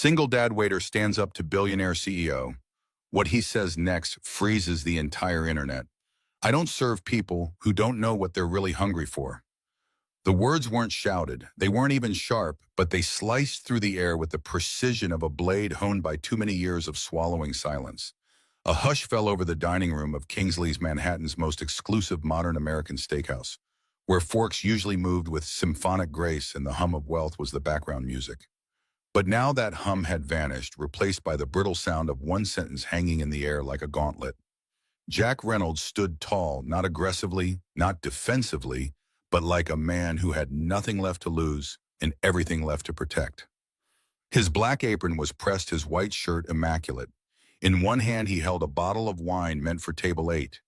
Single dad waiter stands up to billionaire CEO. What he says next freezes the entire internet. I don't serve people who don't know what they're really hungry for. The words weren't shouted. They weren't even sharp, but they sliced through the air with the precision of a blade honed by too many years of swallowing silence. A hush fell over the dining room of Kingsley's Manhattan's most exclusive modern American steakhouse, where forks usually moved with symphonic grace and the hum of wealth was the background music. But now that hum had vanished, replaced by the brittle sound of one sentence hanging in the air like a gauntlet. Jack Reynolds stood tall, not aggressively, not defensively, but like a man who had nothing left to lose and everything left to protect. His black apron was pressed, his white shirt immaculate. In one hand he held a bottle of wine meant for table 8.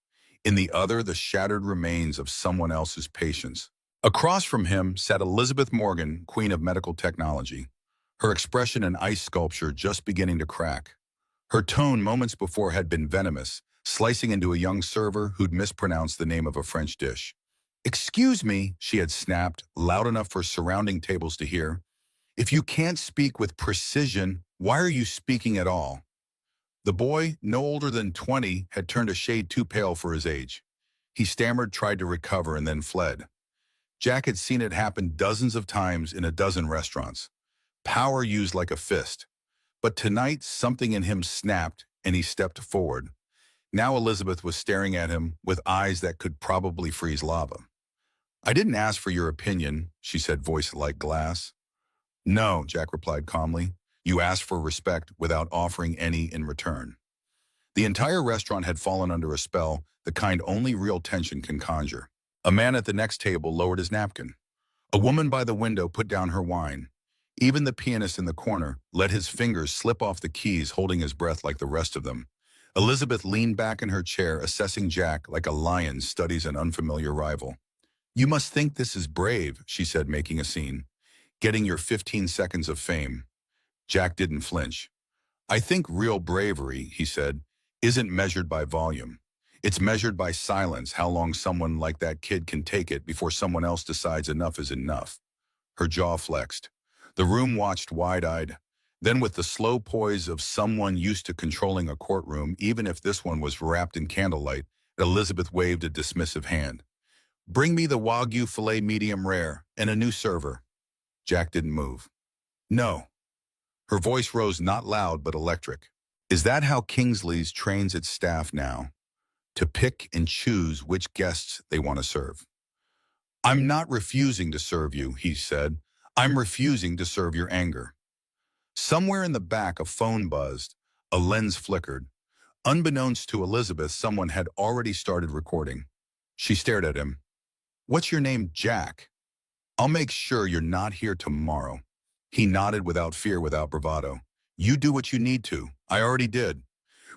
In the other, the shattered remains of someone else's patience. Across from him sat Elizabeth Morgan, queen of medical technology, her expression an ice sculpture just beginning to crack. Her tone moments before had been venomous, slicing into a young server who'd mispronounced the name of a French dish. "Excuse me," she had snapped, loud enough for surrounding tables to hear. "If you can't speak with precision, why are you speaking at all?" The boy, no older than 20, had turned a shade too pale for his age. He stammered, tried to recover, and then fled. Jack had seen it happen dozens of times in a dozen restaurants. Power used like a fist. But tonight, something in him snapped, and he stepped forward. Now Elizabeth was staring at him with eyes that could probably freeze lava. "I didn't ask for your opinion," she said, voice like glass. "No," Jack replied calmly. "You asked for respect without offering any in return." The entire restaurant had fallen under a spell, the kind only real tension can conjure. A man at the next table lowered his napkin. A woman by the window put down her wine. Even the pianist in the corner let his fingers slip off the keys, holding his breath like the rest of them. Elizabeth leaned back in her chair, assessing Jack like a lion studies an unfamiliar rival. "You must think this is brave," she said, making a scene. "Getting your 15 seconds of fame." Jack didn't flinch. "I think real bravery," he said, "isn't measured by volume. It's measured by silence, how long someone like that kid can take it before someone else decides enough is enough." Her jaw flexed. The room watched wide-eyed. Then with the slow poise of someone used to controlling a courtroom, even if this one was wrapped in candlelight, Elizabeth waved a dismissive hand. "Bring me the Wagyu filet medium rare and a new server." Jack didn't move. "No." Her voice rose not loud but electric. "Is that how Kingsley's trains its staff now? To pick and choose which guests they want to serve?" "I'm not refusing to serve you," he said. "I'm refusing to serve your anger." Somewhere in the back, a phone buzzed. A lens flickered. Unbeknownst to Elizabeth, someone had already started recording. She stared at him. "What's your name, Jack? I'll make sure you're not here tomorrow." He nodded without fear, without bravado. "You do what you need to. I already did."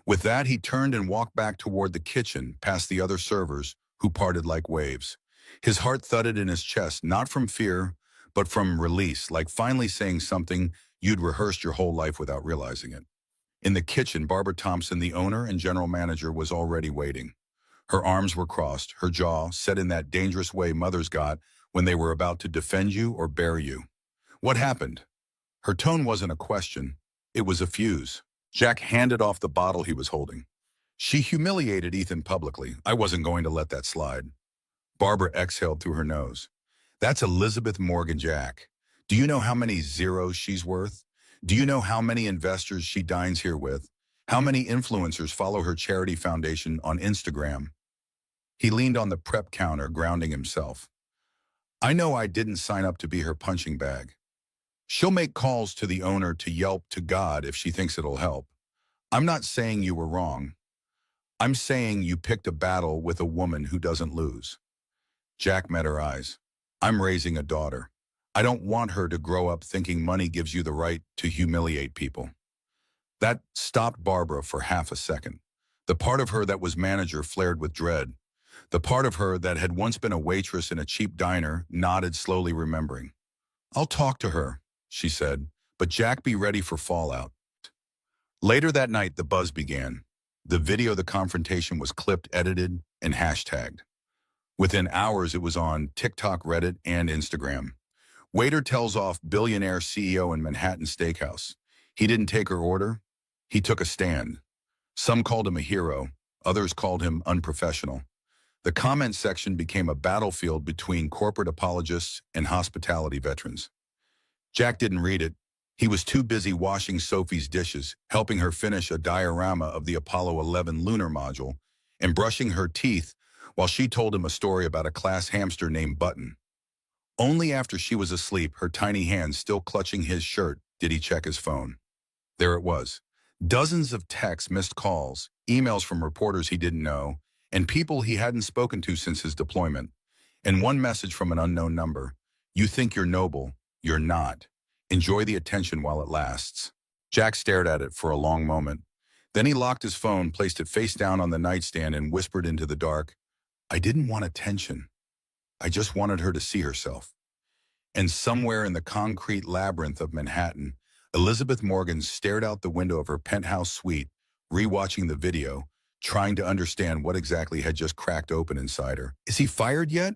With that, he turned and walked back toward the kitchen, past the other servers, who parted like waves. His heart thudded in his chest, not from fear, but from release, like finally saying something you'd rehearsed your whole life without realizing it. In the kitchen, Barbara Thompson, the owner and general manager, was already waiting. Her arms were crossed, her jaw set in that dangerous way mothers got when they were about to defend you or bury you. "What happened?" Her tone wasn't a question. It was a fuse. Jack handed off the bottle he was holding. "She humiliated Ethan publicly. I wasn't going to let that slide." Barbara exhaled through her nose. "That's Elizabeth Morgan, Jack. Do you know how many zeros she's worth? Do you know how many investors she dines here with? How many influencers follow her charity foundation on Instagram?" He leaned on the prep counter, grounding himself. "I know I didn't sign up to be her punching bag. She'll make calls to the owner to Yelp to God if she thinks it'll help. I'm not saying you were wrong. I'm saying you picked a battle with a woman who doesn't lose." Jack met her eyes. "I'm raising a daughter. I don't want her to grow up thinking money gives you the right to humiliate people." That stopped Barbara for half a second. The part of her that was manager flared with dread. The part of her that had once been a waitress in a cheap diner nodded, slowly remembering. "I'll talk to her," she said, "but Jack, be ready for fallout." Later that night, the buzz began. The video of the confrontation was clipped, edited, and hashtagged. Within hours, it was on TikTok, Reddit, and Instagram. Waiter tells off billionaire CEO in Manhattan steakhouse. He didn't take her order. He took a stand. Some called him a hero. Others called him unprofessional. The comment section became a battlefield between corporate apologists and hospitality veterans. Jack didn't read it. He was too busy washing Sophie's dishes, helping her finish a diorama of the Apollo 11 lunar module, and brushing her teeth while she told him a story about a class hamster named Button. Only after she was asleep, her tiny hands still clutching his shirt, did he check his phone. There it was. Dozens of texts, missed calls, emails from reporters he didn't know, and people he hadn't spoken to since his deployment. And one message from an unknown number. You think you're noble. You're not. Enjoy the attention while it lasts. Jack stared at it for a long moment. Then he locked his phone, placed it face down on the nightstand, and whispered into the dark, I didn't want attention. I just wanted her to see herself. And somewhere in the concrete labyrinth of Manhattan, Elizabeth Morgan stared out the window of her penthouse suite, rewatching the video, trying to understand what exactly had just cracked open inside her. Is he fired yet?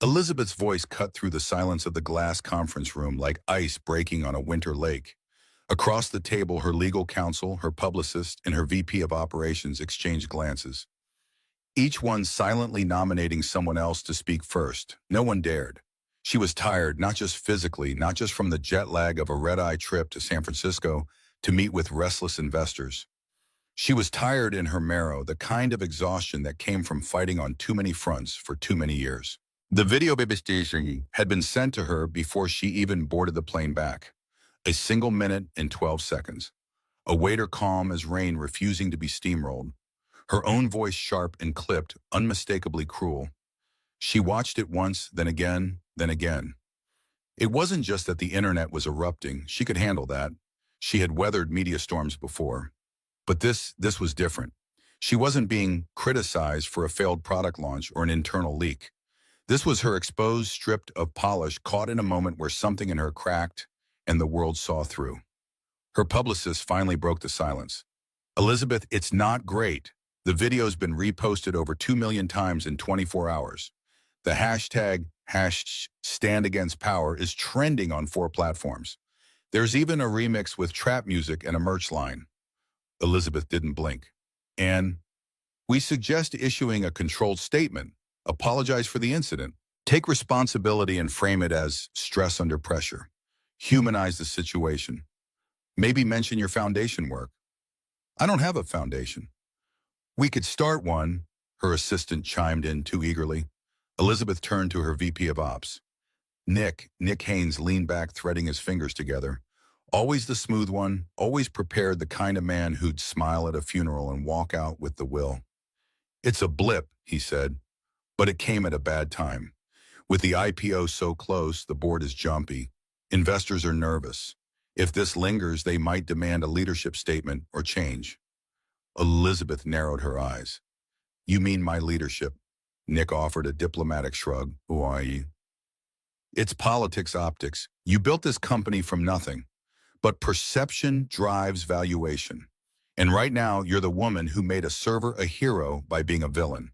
Elizabeth's voice cut through the silence of the glass conference room like ice breaking on a winter lake. Across the table, her legal counsel, her publicist, and her VP of operations exchanged glances. Each one silently nominating someone else to speak first. No one dared. She was tired, not just physically, not just from the jet lag of a red-eye trip to San Francisco to meet with restless investors. She was tired in her marrow, the kind of exhaustion that came from fighting on too many fronts for too many years. The video had been sent to her before she even boarded the plane back. A single minute and 12 seconds. A waiter calm as rain refusing to be steamrolled. Her own voice sharp and clipped, unmistakably cruel. She watched it once, then again, then again. It wasn't just that the internet was erupting. She could handle that. She had weathered media storms before. But this was different. She wasn't being criticized for a failed product launch or an internal leak. This was her exposed, stripped of polish, caught in a moment where something in her cracked and the world saw through. Her publicist finally broke the silence. Elizabeth, it's not great. The video's been reposted over 2 million times in 24 hours. The hashtag #StandAgainstPower is trending on 4 platforms. There's even a remix with trap music and a merch line. Elizabeth didn't blink. And we suggest issuing a controlled statement. Apologize for the incident. Take responsibility and frame it as stress under pressure. Humanize the situation. Maybe mention your foundation work. I don't have a foundation. We could start one, her assistant chimed in too eagerly. Elizabeth turned to her VP of Ops. Nick Haynes leaned back, threading his fingers together. Always the smooth one, always prepared, the kind of man who'd smile at a funeral and walk out with the will. It's a blip, he said, but it came at a bad time. With the IPO so close, the board is jumpy. Investors are nervous. If this lingers, they might demand a leadership statement or change. Elizabeth narrowed her eyes. You mean my leadership? Nick offered a diplomatic shrug. Who are you? It's politics optics. You built this company from nothing. But perception drives valuation. And right now, you're the woman who made a server a hero by being a villain.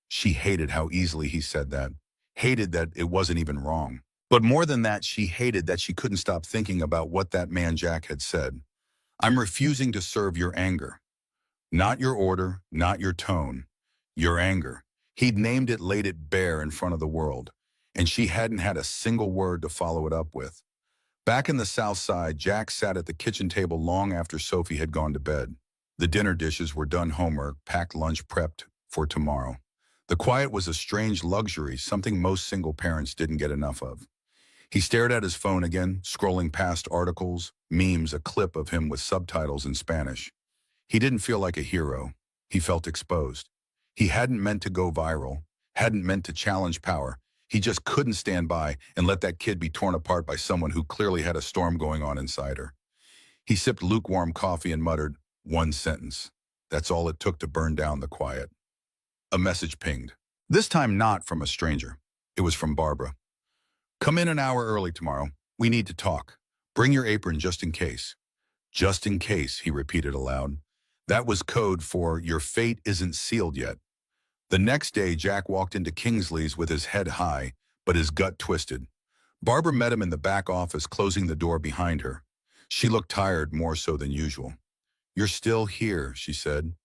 She hated how easily he said that. Hated that it wasn't even wrong. But more than that, she hated that she couldn't stop thinking about what that man Jack had said. I'm refusing to serve your anger. Not your order, not your tone. Your anger. He'd named it, laid it bare in front of the world. And she hadn't had a single word to follow it up with. Back in the South Side, Jack sat at the kitchen table long after Sophie had gone to bed. The dinner dishes were done, homework, packed lunch prepped for tomorrow. The quiet was a strange luxury, something most single parents didn't get enough of. He stared at his phone again, scrolling past articles, memes, a clip of him with subtitles in Spanish. He didn't feel like a hero. He felt exposed. He hadn't meant to go viral, hadn't meant to challenge power. He just couldn't stand by and let that kid be torn apart by someone who clearly had a storm going on inside her. He sipped lukewarm coffee and muttered, one sentence. That's all it took to burn down the quiet. A message pinged. This time not from a stranger. It was from Barbara. Come in an hour early tomorrow. We need to talk. Bring your apron just in case. Just in case, he repeated aloud. That was code for your fate isn't sealed yet. The next day, Jack walked into Kingsley's with his head high, but his gut twisted. Barbara met him in the back office, closing the door behind her. She looked tired, more so than usual. "You're still here," she said.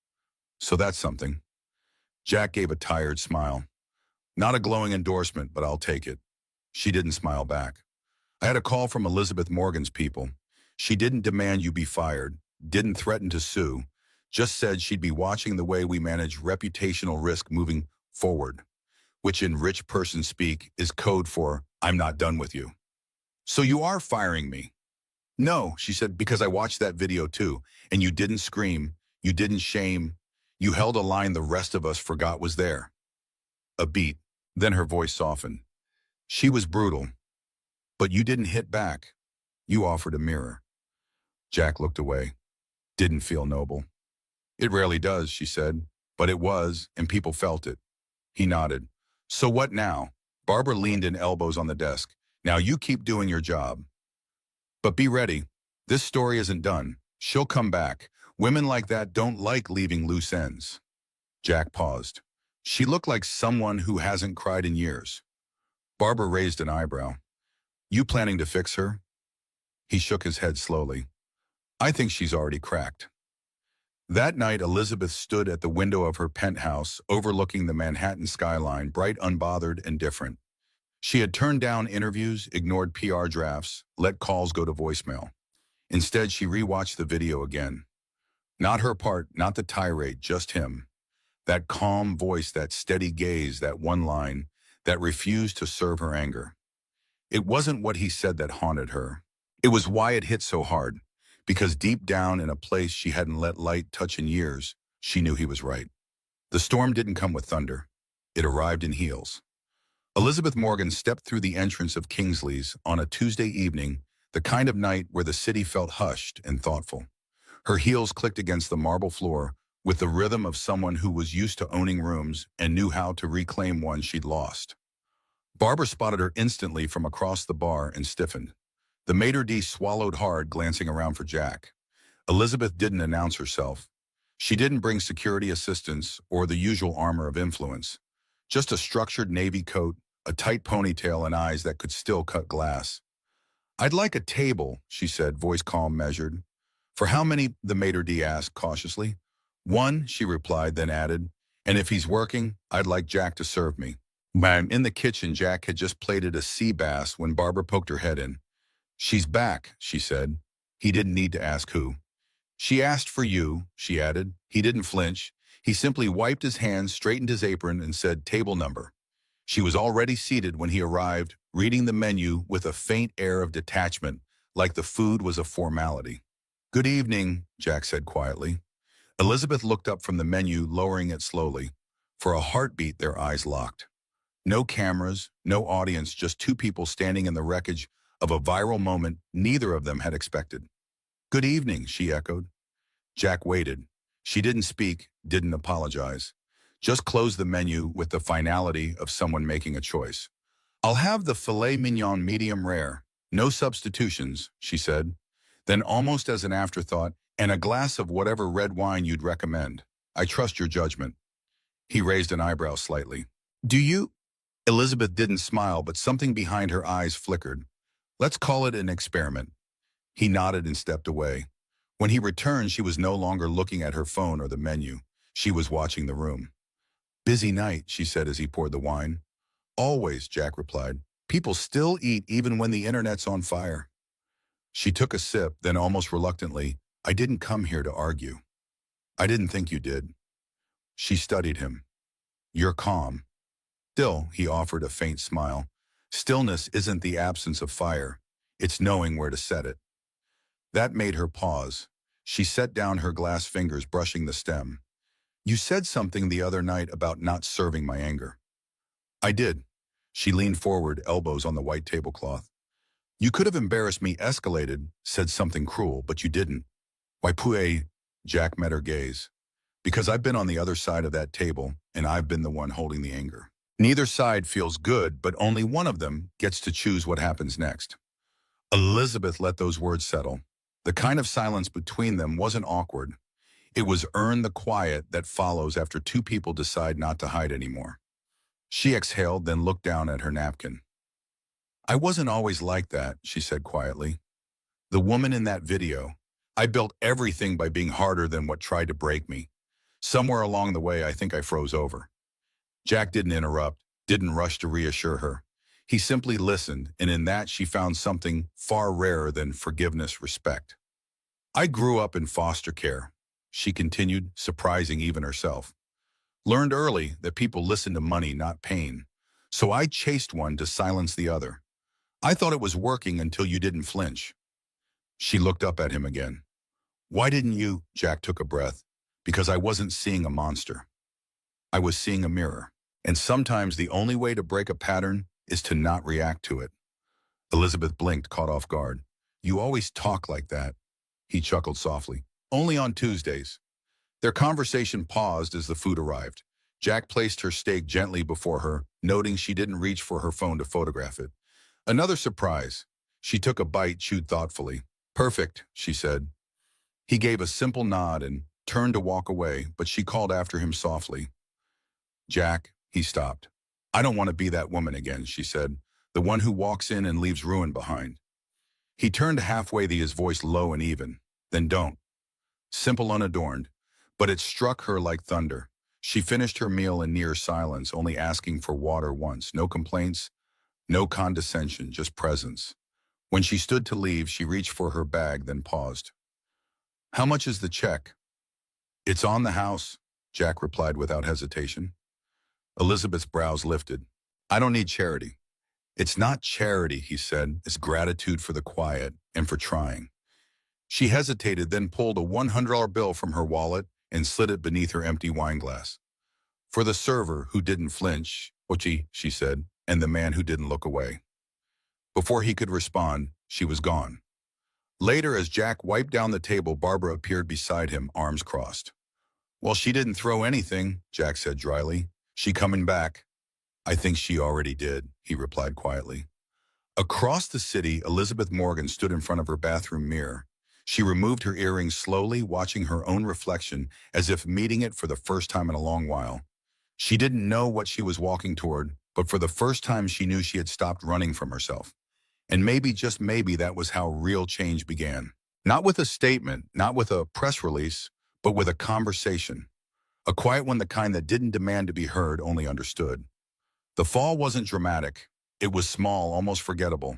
"So that's something." Jack gave a tired smile. "Not a glowing endorsement, but I'll take it." She didn't smile back. "I had a call from Elizabeth Morgan's people. She didn't demand you be fired, didn't threaten to sue, just said she'd be watching the way we manage reputational risk moving forward, which in rich person speak is code for, I'm not done with you. So you are firing me?" "No," she said, "because I watched that video too, and you didn't scream, you didn't shame, you held a line the rest of us forgot was there." A beat, then her voice softened. "She was brutal, but you didn't hit back. You offered a mirror." Jack looked away. Didn't feel noble. "It rarely does," she said, "but it was, and people felt it." He nodded. "So what now?" Barbara leaned in, elbows on the desk. "Now you keep doing your job. But be ready. This story isn't done. She'll come back. Women like that don't like leaving loose ends." Jack paused. She looked like someone who hasn't cried in years. Barbara raised an eyebrow. "You planning to fix her?" He shook his head slowly. "I think she's already cracked." That night, Elizabeth stood at the window of her penthouse, overlooking the Manhattan skyline, bright, unbothered, and different. She had turned down interviews, ignored PR drafts, let calls go to voicemail. Instead, she rewatched the video again. Not her part, not the tirade, just him. That calm voice, that steady gaze, that one line that refused to serve her anger. It wasn't what he said that haunted her. It was why it hit so hard. Because deep down in a place she hadn't let light touch in years, she knew he was right. The storm didn't come with thunder. It arrived in heels. Elizabeth Morgan stepped through the entrance of Kingsley's on a Tuesday evening, the kind of night where the city felt hushed and thoughtful. Her heels clicked against the marble floor with the rhythm of someone who was used to owning rooms and knew how to reclaim one she'd lost. Barbara spotted her instantly from across the bar and stiffened. The maitre d' swallowed hard, glancing around for Jack. Elizabeth didn't announce herself. She didn't bring security assistance or the usual armor of influence. Just a structured navy coat, a tight ponytail, and eyes that could still cut glass. "I'd like a table," she said, voice calm, measured. "For how many?" the maitre d' asked cautiously. "One," she replied, then added, "and if he's working, I'd like Jack to serve me." Bam! In the kitchen, Jack had just plated a sea bass when Barbara poked her head in. "She's back," she said. He didn't need to ask who. "She asked for you," she added. He didn't flinch. He simply wiped his hands, straightened his apron, and said, "Table number." She was already seated when he arrived, reading the menu with a faint air of detachment, like the food was a formality. "Good evening," Jack said quietly. Elizabeth looked up from the menu, lowering it slowly. For a heartbeat, their eyes locked. No cameras, no audience, just two people standing in the wreckage of a viral moment neither of them had expected. "Good evening," she echoed. Jack waited. She didn't speak, didn't apologize. Just closed the menu with the finality of someone making a choice. "I'll have the filet mignon medium rare. No substitutions," she said. Then, almost as an afterthought, "and a glass of whatever red wine you'd recommend. I trust your judgment." He raised an eyebrow slightly. "Do you?" Elizabeth didn't smile, but something behind her eyes flickered. "Let's call it an experiment." He nodded and stepped away. When he returned, she was no longer looking at her phone or the menu. She was watching the room. "Busy night," she said as he poured the wine. "Always," Jack replied. "People still eat even when the internet's on fire." She took a sip, then almost reluctantly, "I didn't come here to argue." "I didn't think you did." She studied him. "You're calm." "Still," he offered a faint smile. "Stillness isn't the absence of fire. It's knowing where to set it." That made her pause. She set down her glass fingers, brushing the stem. "You said something the other night about not serving my anger." "I did." She leaned forward, elbows on the white tablecloth. "You could have embarrassed me, escalated, said something cruel, but you didn't." "Why puis?" Jack met her gaze. "Because I've been on the other side of that table, and I've been the one holding the anger. Neither side feels good, but only one of them gets to choose what happens next." Elizabeth let those words settle. The kind of silence between them wasn't awkward. It was earn the quiet that follows after two people decide not to hide anymore. She exhaled, then looked down at her napkin. "I wasn't always like that," she said quietly. The woman in that video. I built everything by being harder than what tried to break me. Somewhere along the way, I think I froze over. Jack didn't interrupt, didn't rush to reassure her. He simply listened, and in that she found something far rarer than forgiveness, respect. I grew up in foster care, she continued, surprising even herself. Learned early that people listen to money, not pain. So I chased one to silence the other. I thought it was working until you didn't flinch. She looked up at him again. Why didn't you? Jack took a breath. Because I wasn't seeing a monster. I was seeing a mirror. And sometimes the only way to break a pattern is to not react to it. Elizabeth blinked, caught off guard. You always talk like that. He chuckled softly. Only on Tuesdays. Their conversation paused as the food arrived. Jack placed her steak gently before her, noting she didn't reach for her phone to photograph it. Another surprise. She took a bite, chewed thoughtfully. Perfect, she said. He gave a simple nod and turned to walk away, but she called after him softly. Jack, he stopped. I don't want to be that woman again, she said, the one who walks in and leaves ruin behind. He turned halfway, his voice low and even. Then don't. Simple, unadorned, but it struck her like thunder. She finished her meal in near silence, only asking for water once. No complaints, no condescension, just presence. When she stood to leave, she reached for her bag, then paused. How much is the check? It's on the house, Jack replied without hesitation. Elizabeth's brows lifted. I don't need charity. It's not charity, he said. It's gratitude for the quiet and for trying. She hesitated, then pulled a $100 bill from her wallet and slid it beneath her empty wine glass. For the server who didn't flinch, Ochi, she said, and the man who didn't look away. Before he could respond, she was gone. Later, as Jack wiped down the table, Barbara appeared beside him, arms crossed. Well, she didn't throw anything, Jack said dryly. She coming back? I think she already did, he replied quietly. Across the city, Elizabeth Morgan stood in front of her bathroom mirror. She removed her earrings slowly, watching her own reflection as if meeting it for the first time in a long while. She didn't know what she was walking toward, but for the first time she knew she had stopped running from herself. And maybe, just maybe, that was how real change began. Not with a statement, not with a press release, but with a conversation. A quiet one, the kind that didn't demand to be heard, only understood. The fall wasn't dramatic. It was small, almost forgettable.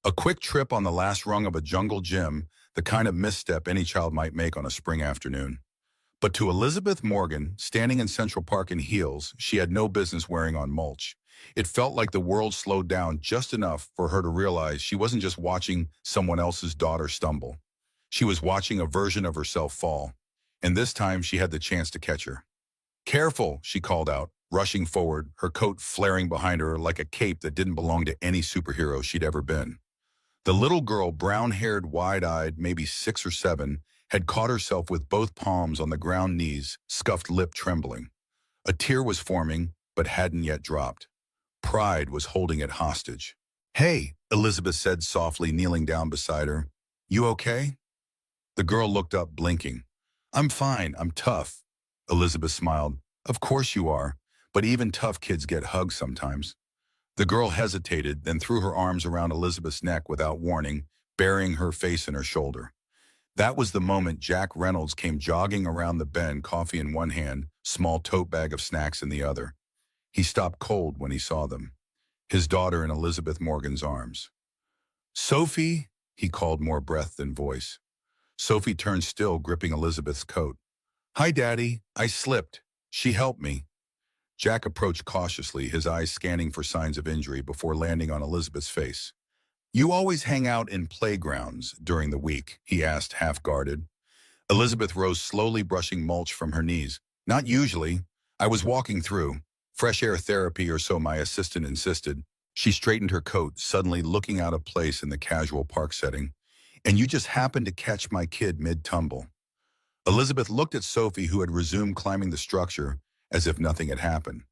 A quick trip on the last rung of a jungle gym, the kind of misstep any child might make on a spring afternoon. But to Elizabeth Morgan, standing in Central Park in heels she had no business wearing on mulch, it felt like the world slowed down just enough for her to realize she wasn't just watching someone else's daughter stumble. She was watching a version of herself fall, and this time she had the chance to catch her. Careful, she called out, rushing forward, her coat flaring behind her like a cape that didn't belong to any superhero she'd ever been. The little girl, brown-haired, wide-eyed, maybe 6 or 7, had caught herself with both palms on the ground, knees, scuffed lip trembling. A tear was forming, but hadn't yet dropped. Pride was holding it hostage. Hey, Elizabeth said softly, kneeling down beside her. You okay? The girl looked up, blinking. I'm fine, I'm tough. Elizabeth smiled. Of course you are, but even tough kids get hugs sometimes. The girl hesitated, then threw her arms around Elizabeth's neck without warning, burying her face in her shoulder. That was the moment Jack Reynolds came jogging around the bend, coffee in one hand, small tote bag of snacks in the other. He stopped cold when he saw them, his daughter in Elizabeth Morgan's arms. Sophie, he called, more breath than voice. Sophie turned still, gripping Elizabeth's coat. Hi, Daddy. I slipped. She helped me. Jack approached cautiously, his eyes scanning for signs of injury before landing on Elizabeth's face. You always hang out in playgrounds during the week, he asked, half-guarded. Elizabeth rose slowly, brushing mulch from her knees. Not usually. I was walking through. Fresh air therapy, or so my assistant insisted. She straightened her coat, suddenly looking out of place in the casual park setting. And you just happened to catch my kid mid-tumble. Elizabeth looked at Sophie, who had resumed climbing the structure, as if nothing had happened.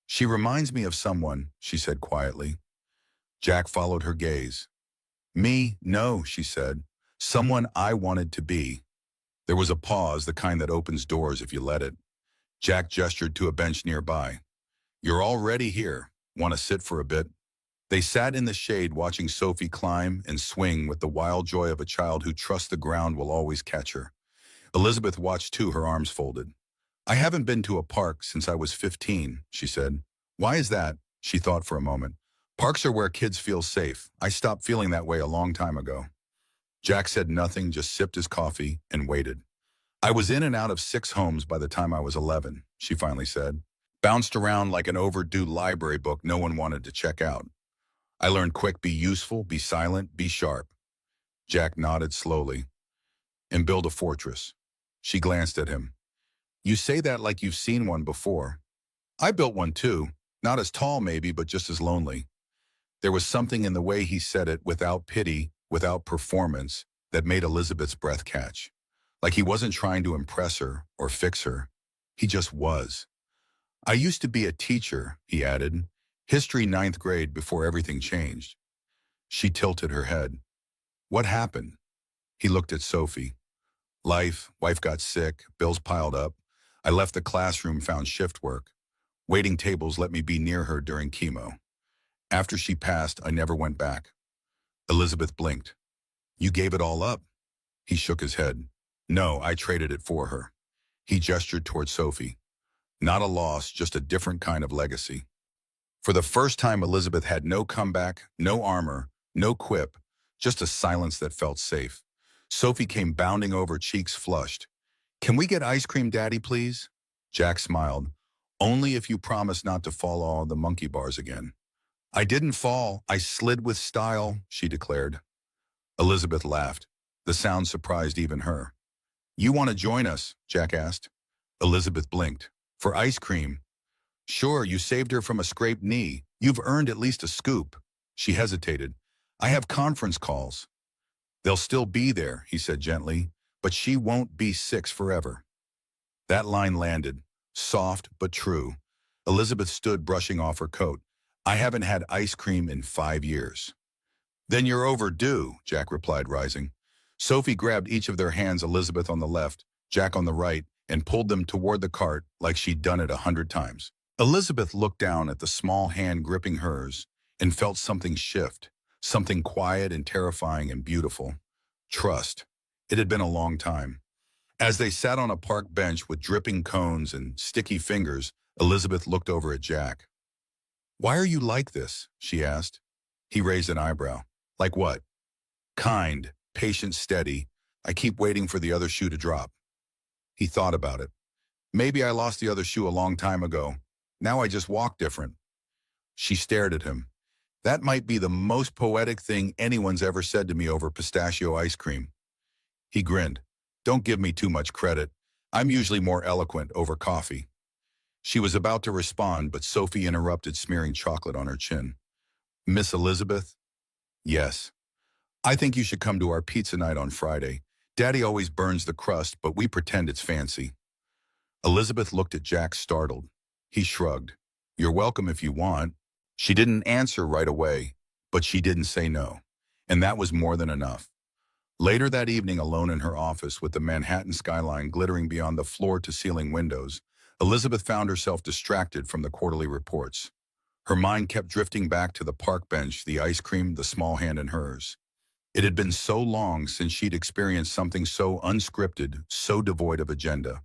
She reminds me of someone, she said quietly. Jack followed her gaze. Me? No, she said. Someone I wanted to be. There was a pause, the kind that opens doors if you let it. Jack gestured to a bench nearby. You're already here. Want to sit for a bit? They sat in the shade watching Sophie climb and swing with the wild joy of a child who trusts the ground will always catch her. Elizabeth watched too, her arms folded. I haven't been to a park since I was 15, she said. Why is that? She thought for a moment. Parks are where kids feel safe. I stopped feeling that way a long time ago. Jack said nothing, just sipped his coffee and waited. I was in and out of 6 homes by the time I was 11, she finally said. Bounced around like an overdue library book no one wanted to check out. I learned quick, be useful, be silent, be sharp. Jack nodded slowly. And build a fortress. She glanced at him. You say that like you've seen one before. I built one too. Not as tall maybe, but just as lonely. There was something in the way he said it, without pity, without performance, that made Elizabeth's breath catch. Like he wasn't trying to impress her or fix her. He just was. I used to be a teacher, he added. History 9th grade before everything changed. She tilted her head. What happened? He looked at Sophie. Life, wife got sick, bills piled up. I left the classroom, found shift work. Waiting tables let me be near her during chemo. After she passed, I never went back. Elizabeth blinked. You gave it all up? He shook his head. No, I traded it for her. He gestured toward Sophie. Not a loss, just a different kind of legacy. For the first time, Elizabeth had no comeback, no armor, no quip, just a silence that felt safe. Sophie came bounding over, cheeks flushed. Can we get ice cream, Daddy, please? Jack smiled. Only if you promise not to fall all the monkey bars again. I didn't fall, I slid with style, she declared. Elizabeth laughed. The sound surprised even her. You want to join us? Jack asked. Elizabeth blinked. For ice cream? Sure, you saved her from a scraped knee. You've earned at least a scoop. She hesitated. I have conference calls. They'll still be there, he said gently, but she won't be 6 forever. That line landed, soft but true. Elizabeth stood brushing off her coat. I haven't had ice cream in 5 years. Then you're overdue, Jack replied, rising. Sophie grabbed each of their hands, Elizabeth on the left, Jack on the right, and pulled them toward the cart like she'd done it 100 times. Elizabeth looked down at the small hand gripping hers and felt something shift, something quiet and terrifying and beautiful. Trust. It had been a long time. As they sat on a park bench with dripping cones and sticky fingers, Elizabeth looked over at Jack. Why are you like this? She asked. He raised an eyebrow. Like what? Kind, patient, steady. I keep waiting for the other shoe to drop. He thought about it. Maybe I lost the other shoe a long time ago. Now I just walk different. She stared at him. That might be the most poetic thing anyone's ever said to me over pistachio ice cream. He grinned. Don't give me too much credit. I'm usually more eloquent over coffee. She was about to respond, but Sophie interrupted, smearing chocolate on her chin. Miss Elizabeth? Yes. I think you should come to our pizza night on Friday. Daddy always burns the crust, but we pretend it's fancy. Elizabeth looked at Jack, startled. He shrugged. You're welcome if you want. She didn't answer right away, but she didn't say no. And that was more than enough. Later that evening, alone in her office with the Manhattan skyline glittering beyond the floor-to-ceiling windows, Elizabeth found herself distracted from the quarterly reports. Her mind kept drifting back to the park bench, the ice cream, the small hand in hers. It had been so long since she'd experienced something so unscripted, so devoid of agenda.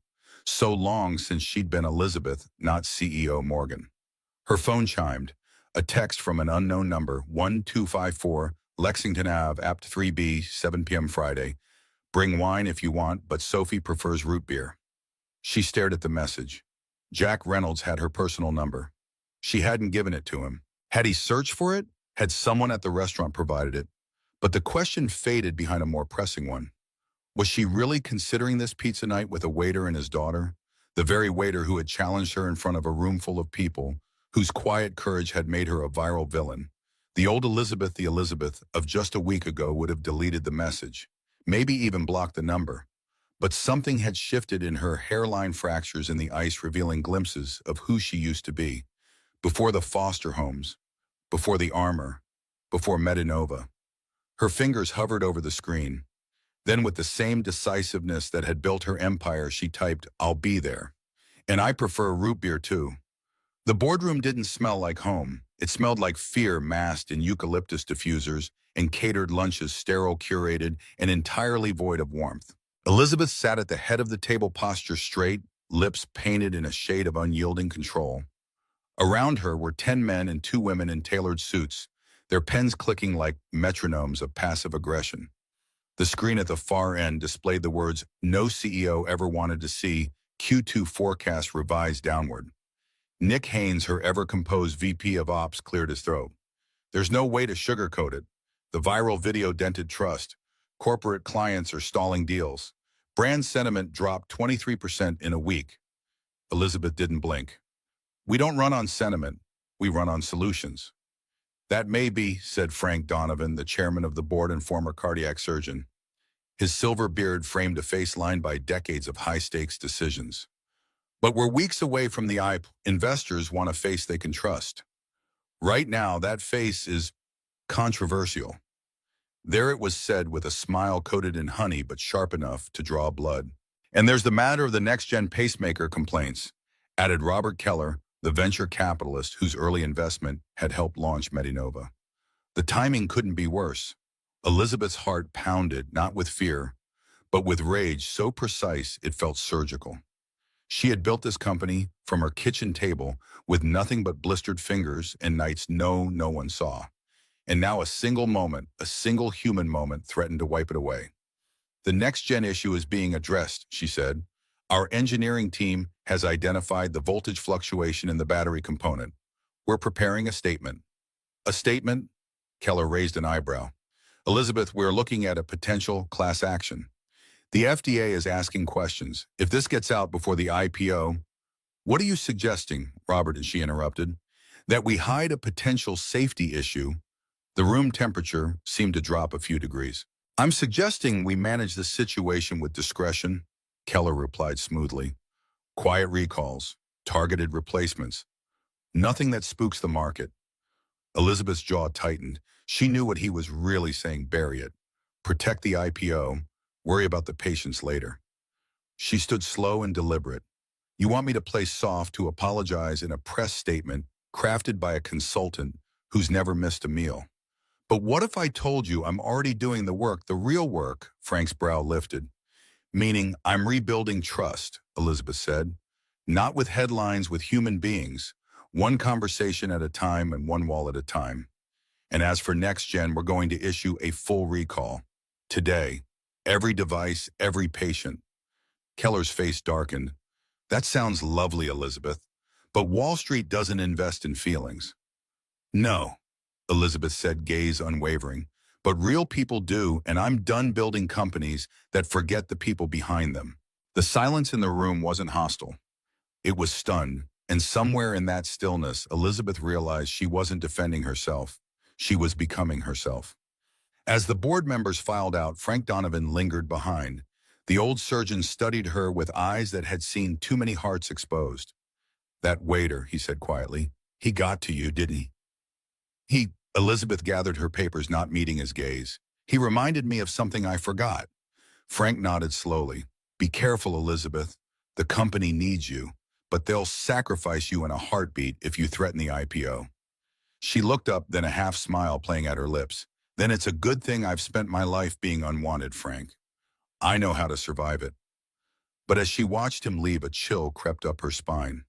So long since she'd been Elizabeth, not CEO Morgan. Her phone chimed. A text from an unknown number, 1254, Lexington Ave, Apt 3B, 7 p.m. Friday. Bring wine if you want, but Sophie prefers root beer. She stared at the message. Jack Reynolds had her personal number. She hadn't given it to him. Had he searched for it? Had someone at the restaurant provided it? But the question faded behind a more pressing one. Was she really considering this pizza night with a waiter and his daughter? The very waiter who had challenged her in front of a room full of people, whose quiet courage had made her a viral villain. The old Elizabeth, the Elizabeth of just a week ago, would have deleted the message, maybe even blocked the number. But something had shifted in her, hairline fractures in the ice revealing glimpses of who she used to be. Before the foster homes, before the armor, before Medinova. Her fingers hovered over the screen. Then with the same decisiveness that had built her empire, she typed, I'll be there. And I prefer root beer too. The boardroom didn't smell like home. It smelled like fear masked in eucalyptus diffusers and catered lunches sterile, curated, and entirely void of warmth. Elizabeth sat at the head of the table, posture straight, lips painted in a shade of unyielding control. Around her were 10 men and 2 women in tailored suits, their pens clicking like metronomes of passive aggression. The screen at the far end displayed the words, "No CEO ever wanted to see Q2 forecast revised downward." Nick Haynes, her ever-composed VP of Ops, cleared his throat. "There's no way to sugarcoat it. The viral video dented trust. Corporate clients are stalling deals. Brand sentiment dropped 23% in a week." Elizabeth didn't blink. "We don't run on sentiment. We run on solutions." "That may be," said Frank Donovan, the chairman of the board and former cardiac surgeon. His silver beard framed a face lined by decades of high-stakes decisions. "But we're weeks away from the IPO. Investors want a face they can trust. Right now, that face is controversial." There it was said with a smile coated in honey but sharp enough to draw blood. "And there's the matter of the next-gen pacemaker complaints," added Robert Keller, the venture capitalist whose early investment had helped launch Medinova. The timing couldn't be worse. Elizabeth's heart pounded, not with fear, but with rage so precise it felt surgical. She had built this company from her kitchen table with nothing but blistered fingers and nights no one saw. And now a single moment, a single human moment, threatened to wipe it away. "The next-gen issue is being addressed," she said. "Our engineering team has identified the voltage fluctuation in the battery component. We're preparing a statement." "A statement?" Keller raised an eyebrow. "Elizabeth, we're looking at a potential class action. The FDA is asking questions. If this gets out before the IPO..." "What are you suggesting, Robert?" and she interrupted. "That we hide a potential safety issue." The room temperature seemed to drop a few degrees. "I'm suggesting we manage the situation with discretion," Keller replied smoothly. "Quiet recalls, targeted replacements, nothing that spooks the market." Elizabeth's jaw tightened. She knew what he was really saying: bury it. Protect the IPO, worry about the patients later. She stood slow and deliberate. "You want me to play soft, to apologize in a press statement crafted by a consultant who's never missed a meal. But what if I told you I'm already doing the work, the real work?" Frank's brow lifted. "Meaning I'm rebuilding trust," Elizabeth said. "Not with headlines, with human beings. One conversation at a time and one wall at a time. And as for next gen, we're going to issue a full recall. Today. Every device, every patient." Keller's face darkened. "That sounds lovely, Elizabeth. But Wall Street doesn't invest in feelings." "No," Elizabeth said, gaze unwavering. "But real people do, and I'm done building companies that forget the people behind them." The silence in the room wasn't hostile. It was stunned, and somewhere in that stillness, Elizabeth realized she wasn't defending herself. She was becoming herself. As the board members filed out, Frank Donovan lingered behind. The old surgeon studied her with eyes that had seen too many hearts exposed. "That waiter," he said quietly, "he got to you, didn't he?" Elizabeth gathered her papers, not meeting his gaze. "He reminded me of something I forgot." Frank nodded slowly. "Be careful, Elizabeth. The company needs you, but they'll sacrifice you in a heartbeat if you threaten the IPO." She looked up, then a half smile playing at her lips. "Then it's a good thing I've spent my life being unwanted, Frank. I know how to survive it." But as she watched him leave, a chill crept up her spine.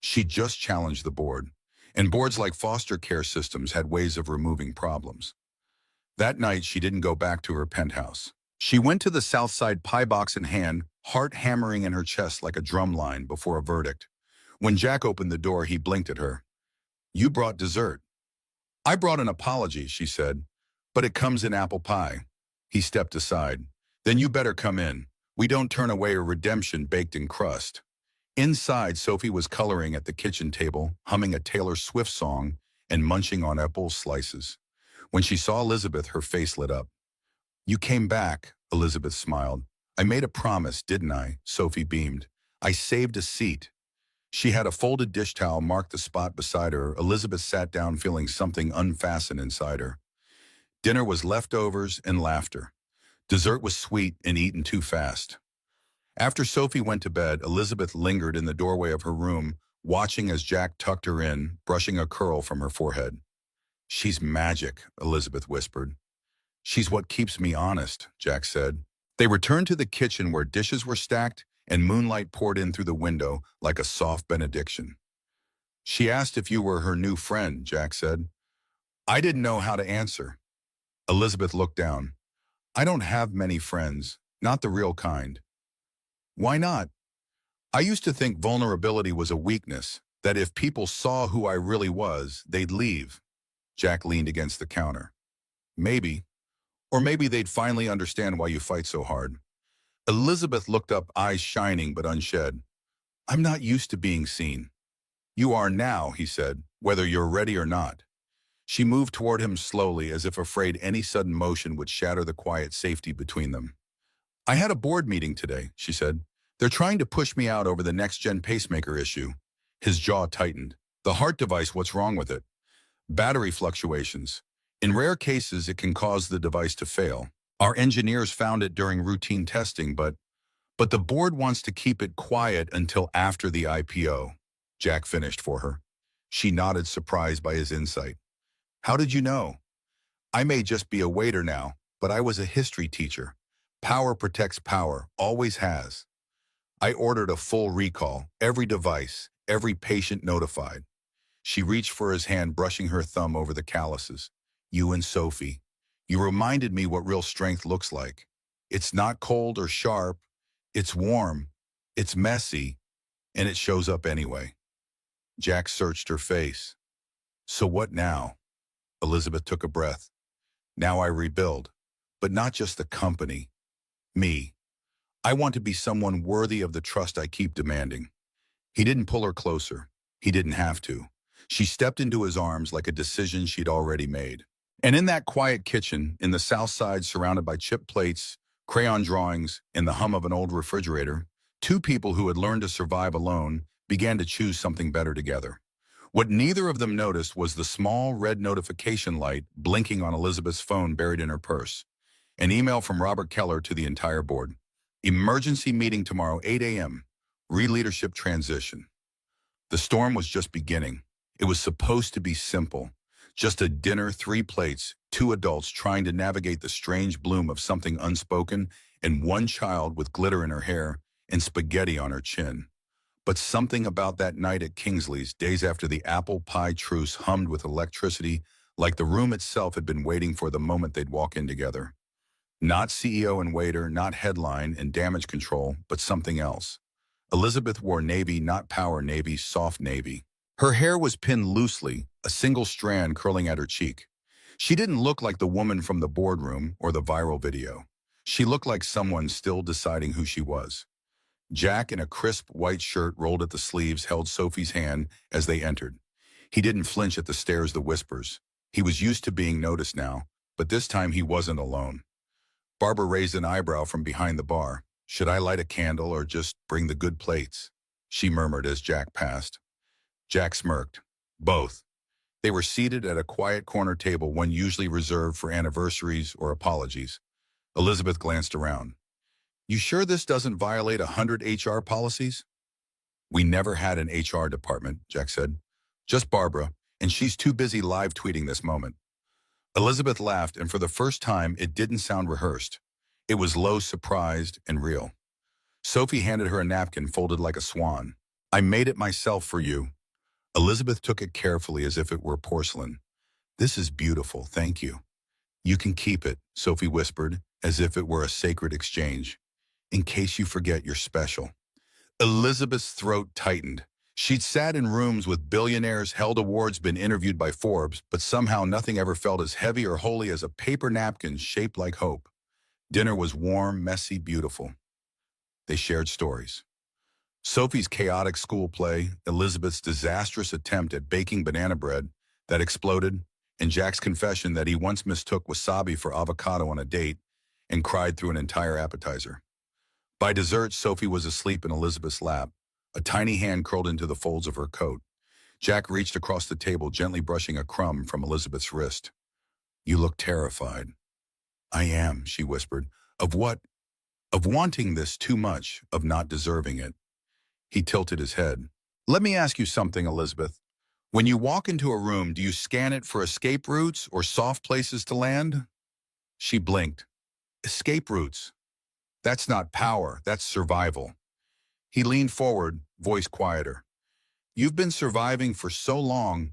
She'd just challenged the board, and boards like foster care systems had ways of removing problems. That night, she didn't go back to her penthouse. She went to the Southside pie box in hand, heart hammering in her chest like a drum line before a verdict. When Jack opened the door, he blinked at her. "You brought dessert." "I brought an apology," she said, "but it comes in apple pie." He stepped aside. "Then you better come in. We don't turn away a redemption baked in crust." Inside, Sophie was coloring at the kitchen table, humming a Taylor Swift song and munching on apple slices. When she saw Elizabeth, her face lit up. "You came back," Elizabeth smiled. "I made a promise, didn't I?" Sophie beamed. "I saved a seat." She had a folded dish towel mark the spot beside her. Elizabeth sat down, feeling something unfasten inside her. Dinner was leftovers and laughter. Dessert was sweet and eaten too fast. After Sophie went to bed, Elizabeth lingered in the doorway of her room, watching as Jack tucked her in, brushing a curl from her forehead. "She's magic," Elizabeth whispered. "She's what keeps me honest," Jack said. They returned to the kitchen where dishes were stacked and moonlight poured in through the window like a soft benediction. "She asked if you were her new friend," Jack said. I didn't know how to answer. Elizabeth looked down. "I don't have many friends, not the real kind." "Why not?" "I used to think vulnerability was a weakness, that if people saw who I really was, they'd leave." Jack leaned against the counter. "Maybe. Or maybe they'd finally understand why you fight so hard." Elizabeth looked up, eyes shining but unshed. "I'm not used to being seen." "You are now," he said, "whether you're ready or not." She moved toward him slowly, as if afraid any sudden motion would shatter the quiet safety between them. "I had a board meeting today," she said. "They're trying to push me out over the next-gen pacemaker issue." His jaw tightened. "The heart device, what's wrong with it?" "Battery fluctuations. In rare cases, it can cause the device to fail. Our engineers found it during routine testing, but the board wants to keep it quiet until after the IPO." Jack finished for her. She nodded, surprised by his insight. "How did you know?" "I may just be a waiter now, but I was a history teacher. Power protects power, always has." "I ordered a full recall, every device, every patient notified." She reached for his hand, brushing her thumb over the calluses. "You and Sophie. You reminded me what real strength looks like. It's not cold or sharp. It's warm. It's messy. And it shows up anyway." Jack searched her face. "So what now?" Elizabeth took a breath. "Now I rebuild. But not just the company. Me. I want to be someone worthy of the trust I keep demanding." He didn't pull her closer. He didn't have to. She stepped into his arms like a decision she'd already made. And in that quiet kitchen, in the South Side, surrounded by chip plates, crayon drawings, and the hum of an old refrigerator, two people who had learned to survive alone began to choose something better together. What neither of them noticed was the small red notification light blinking on Elizabeth's phone buried in her purse. An email from Robert Keller to the entire board. "Emergency meeting tomorrow, 8 a.m. Re-leadership transition." The storm was just beginning. It was supposed to be simple. Just a dinner, 3 plates, 2 adults trying to navigate the strange bloom of something unspoken, and 1 child with glitter in her hair and spaghetti on her chin. But something about that night at Kingsley's, days after the apple pie truce, hummed with electricity, like the room itself had been waiting for the moment they'd walk in together. Not CEO and waiter, not headline and damage control, but something else. Elizabeth wore navy, not power navy, soft navy. Her hair was pinned loosely, a single strand curling at her cheek. She didn't look like the woman from the boardroom or the viral video. She looked like someone still deciding who she was. Jack, in a crisp white shirt rolled at the sleeves, held Sophie's hand as they entered. He didn't flinch at the stares, the whispers. He was used to being noticed now, but this time he wasn't alone. Barbara raised an eyebrow from behind the bar. "Should I light a candle or just bring the good plates?" she murmured as Jack passed. Jack smirked. "Both." They were seated at a quiet corner table, one usually reserved for anniversaries or apologies. Elizabeth glanced around. "You sure this doesn't violate 100 HR policies?" "We never had an HR department," Jack said. "Just Barbara, and she's too busy live tweeting this moment." Elizabeth laughed, and for the first time, it didn't sound rehearsed. It was low, surprised, and real. Sophie handed her a napkin folded like a swan. "I made it myself for you." Elizabeth took it carefully as if it were porcelain. "This is beautiful, thank you." "You can keep it," Sophie whispered, as if it were a sacred exchange. "In case you forget you're special." Elizabeth's throat tightened. She'd sat in rooms with billionaires, held awards, been interviewed by Forbes, but somehow nothing ever felt as heavy or holy as a paper napkin shaped like hope. Dinner was warm, messy, beautiful. They shared stories. Sophie's chaotic school play, Elizabeth's disastrous attempt at baking banana bread that exploded, and Jack's confession that he once mistook wasabi for avocado on a date and cried through an entire appetizer. By dessert, Sophie was asleep in Elizabeth's lap, a tiny hand curled into the folds of her coat. Jack reached across the table, gently brushing a crumb from Elizabeth's wrist. "You look terrified." "I am," she whispered. "Of what?" "Of wanting this too much, of not deserving it." He tilted his head. Let me ask you something, Elizabeth. When you walk into a room, do you scan it for escape routes or soft places to land? She blinked. Escape routes. That's not power, that's survival. He leaned forward, voice quieter. You've been surviving for so long,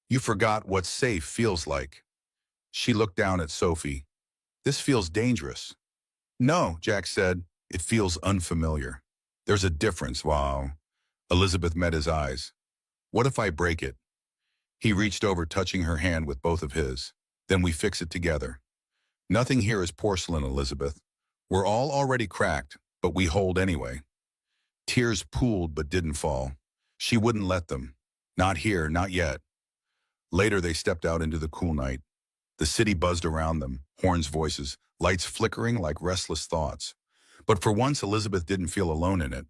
you forgot what safe feels like. She looked down at Sophie. This feels dangerous. No, Jack said. It feels unfamiliar. There's a difference, wow. Elizabeth met his eyes. What if I break it? He reached over, touching her hand with both of his. Then we fix it together. Nothing here is porcelain, Elizabeth. We're all already cracked, but we hold anyway. Tears pooled but didn't fall. She wouldn't let them. Not here, not yet. Later they stepped out into the cool night. The city buzzed around them, horns, voices, lights flickering like restless thoughts. But for once, Elizabeth didn't feel alone in it.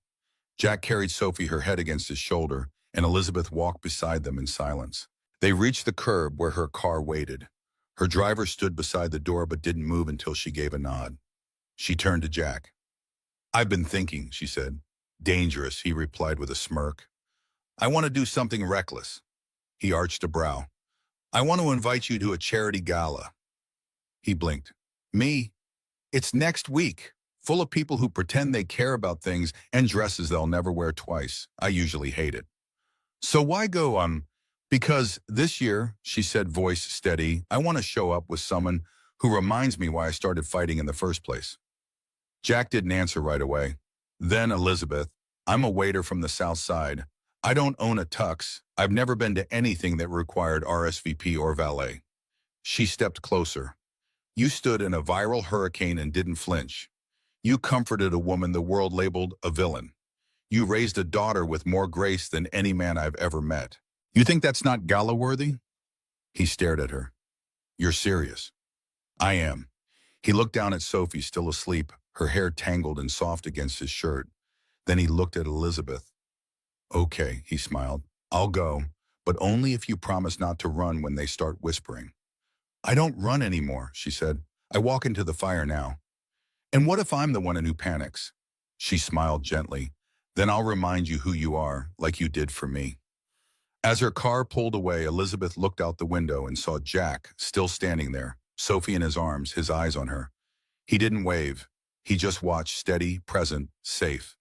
Jack carried Sophie, her head against his shoulder, and Elizabeth walked beside them in silence. They reached the curb where her car waited. Her driver stood beside the door but didn't move until she gave a nod. She turned to Jack. I've been thinking, she said. Dangerous, he replied with a smirk. I want to do something reckless. He arched a brow. I want to invite you to a charity gala. He blinked. Me? It's next week, full of people who pretend they care about things and dresses they'll never wear twice. I usually hate it. So why go, because this year, she said, voice steady, I want to show up with someone who reminds me why I started fighting in the first place. Jack didn't answer right away. Then Elizabeth, I'm a waiter from the South Side. I don't own a tux. I've never been to anything that required RSVP or valet. She stepped closer. You stood in a viral hurricane and didn't flinch. You comforted a woman the world labeled a villain. You raised a daughter with more grace than any man I've ever met. You think that's not gala-worthy? He stared at her. You're serious. I am. He looked down at Sophie, still asleep, her hair tangled and soft against his shirt. Then he looked at Elizabeth. Okay, he smiled. I'll go, but only if you promise not to run when they start whispering. I don't run anymore, she said. I walk into the fire now. And what if I'm the one who panics? She smiled gently. Then I'll remind you who you are, like you did for me. As her car pulled away, Elizabeth looked out the window and saw Jack still standing there, Sophie in his arms, his eyes on her. He didn't wave. He just watched, steady, present, safe.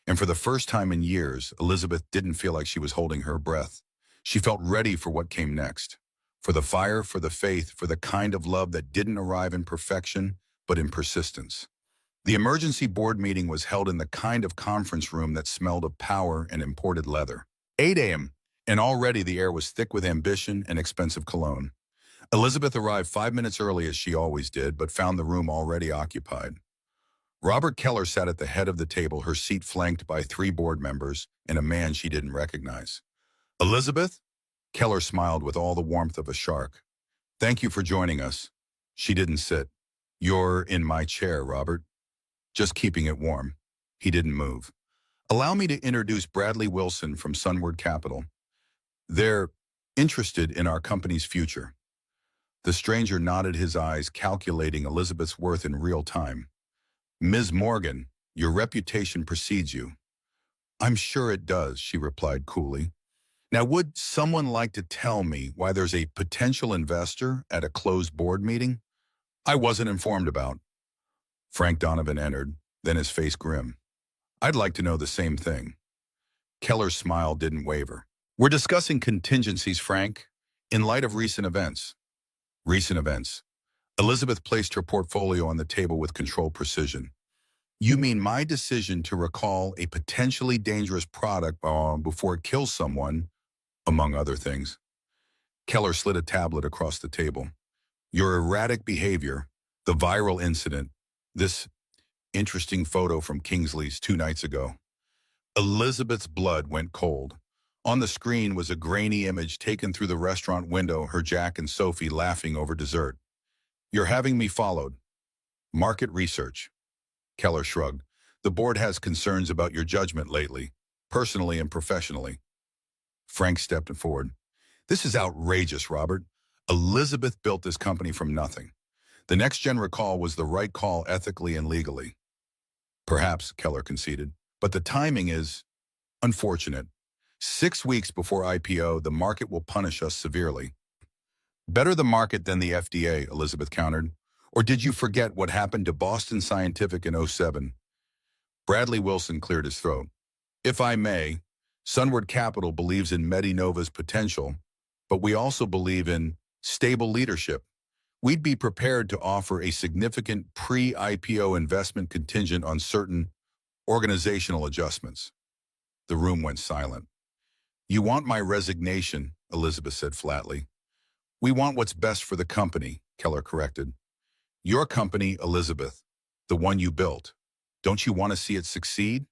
And for the first time in years, Elizabeth didn't feel like she was holding her breath. She felt ready for what came next. For the fire, for the faith, for the kind of love that didn't arrive in perfection, but in persistence. The emergency board meeting was held in the kind of conference room that smelled of power and imported leather. 8 a.m., and already the air was thick with ambition and expensive cologne. Elizabeth arrived 5 minutes early as she always did, but found the room already occupied. Robert Keller sat at the head of the table, her seat flanked by 3 board members and a man she didn't recognize. Elizabeth? Keller smiled with all the warmth of a shark. Thank you for joining us. She didn't sit. You're in my chair, Robert. Just keeping it warm. He didn't move. Allow me to introduce Bradley Wilson from Sunward Capital. They're interested in our company's future. The stranger nodded, his eyes calculating Elizabeth's worth in real time. Ms. Morgan, your reputation precedes you. I'm sure it does, she replied coolly. Now, would someone like to tell me why there's a potential investor at a closed board meeting? I wasn't informed about. Frank Donovan entered, then his face grim. I'd like to know the same thing. Keller's smile didn't waver. We're discussing contingencies, Frank, in light of recent events. Recent events. Elizabeth placed her portfolio on the table with controlled precision. You mean my decision to recall a potentially dangerous product before it kills someone, among other things? Keller slid a tablet across the table. Your erratic behavior, the viral incident, this interesting photo from Kingsley's 2 nights ago. Elizabeth's blood went cold. On the screen was a grainy image taken through the restaurant window, her Jack and Sophie laughing over dessert. You're having me followed. Market research. Keller shrugged. The board has concerns about your judgment lately, personally and professionally. Frank stepped forward. This is outrageous, Robert. Elizabeth built this company from nothing. The next gen recall was the right call ethically and legally. Perhaps, Keller conceded, but the timing is unfortunate. 6 weeks before IPO, the market will punish us severely. Better the market than the FDA, Elizabeth countered. Or did you forget what happened to Boston Scientific in '07? Bradley Wilson cleared his throat. If I may, Sunward Capital believes in Medinova's potential, but we also believe in stable leadership. We'd be prepared to offer a significant pre-IPO investment contingent on certain organizational adjustments. The room went silent. You want my resignation, Elizabeth said flatly. We want what's best for the company, Keller corrected. Your company, Elizabeth, the one you built. Don't you want to see it succeed?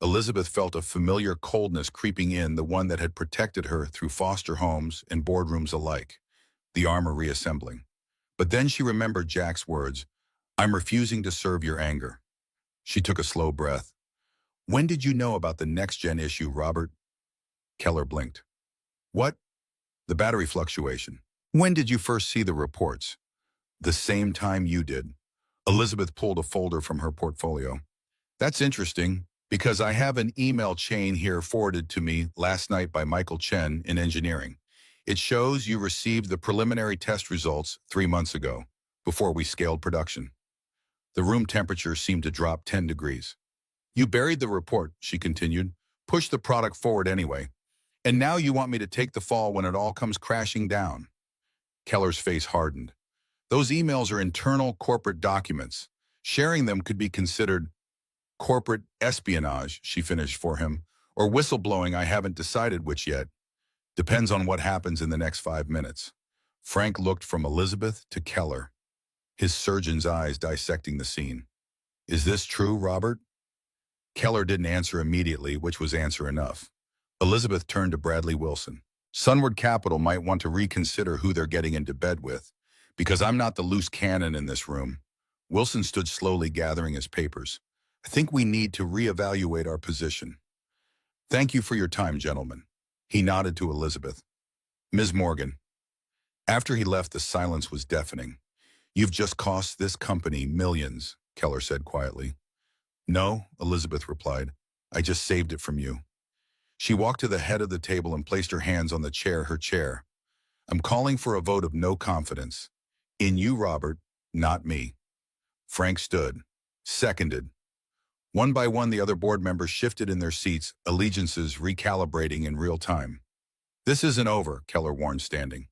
Elizabeth felt a familiar coldness creeping in, the one that had protected her through foster homes and boardrooms alike, the armor reassembling. But then she remembered Jack's words, I'm refusing to serve your anger. She took a slow breath. When did you know about the next-gen issue, Robert? Keller blinked. What? The battery fluctuation. When did you first see the reports? The same time you did. Elizabeth pulled a folder from her portfolio. That's interesting, because I have an email chain here forwarded to me last night by Michael Chen in engineering. It shows you received the preliminary test results 3 months ago, before we scaled production. The room temperature seemed to drop 10 degrees. You buried the report, she continued, pushed the product forward anyway, and now you want me to take the fall when it all comes crashing down. Keller's face hardened. Those emails are internal corporate documents. Sharing them could be considered corporate espionage, she finished for him, or whistleblowing. I haven't decided which yet. Depends on what happens in the next 5 minutes. Frank looked from Elizabeth to Keller, his surgeon's eyes dissecting the scene. Is this true, Robert? Keller didn't answer immediately, which was answer enough. Elizabeth turned to Bradley Wilson. Sunward Capital might want to reconsider who they're getting into bed with, because I'm not the loose cannon in this room. Wilson stood slowly gathering his papers. I think we need to reevaluate our position. Thank you for your time, gentlemen. He nodded to Elizabeth. Ms. Morgan. After he left, the silence was deafening. You've just cost this company millions, Keller said quietly. No, Elizabeth replied. I just saved it from you. She walked to the head of the table and placed her hands on her chair. I'm calling for a vote of no confidence. In you, Robert, not me. Frank stood. Seconded. One by one, the other board members shifted in their seats, allegiances recalibrating in real time. This isn't over, Keller warned, standing.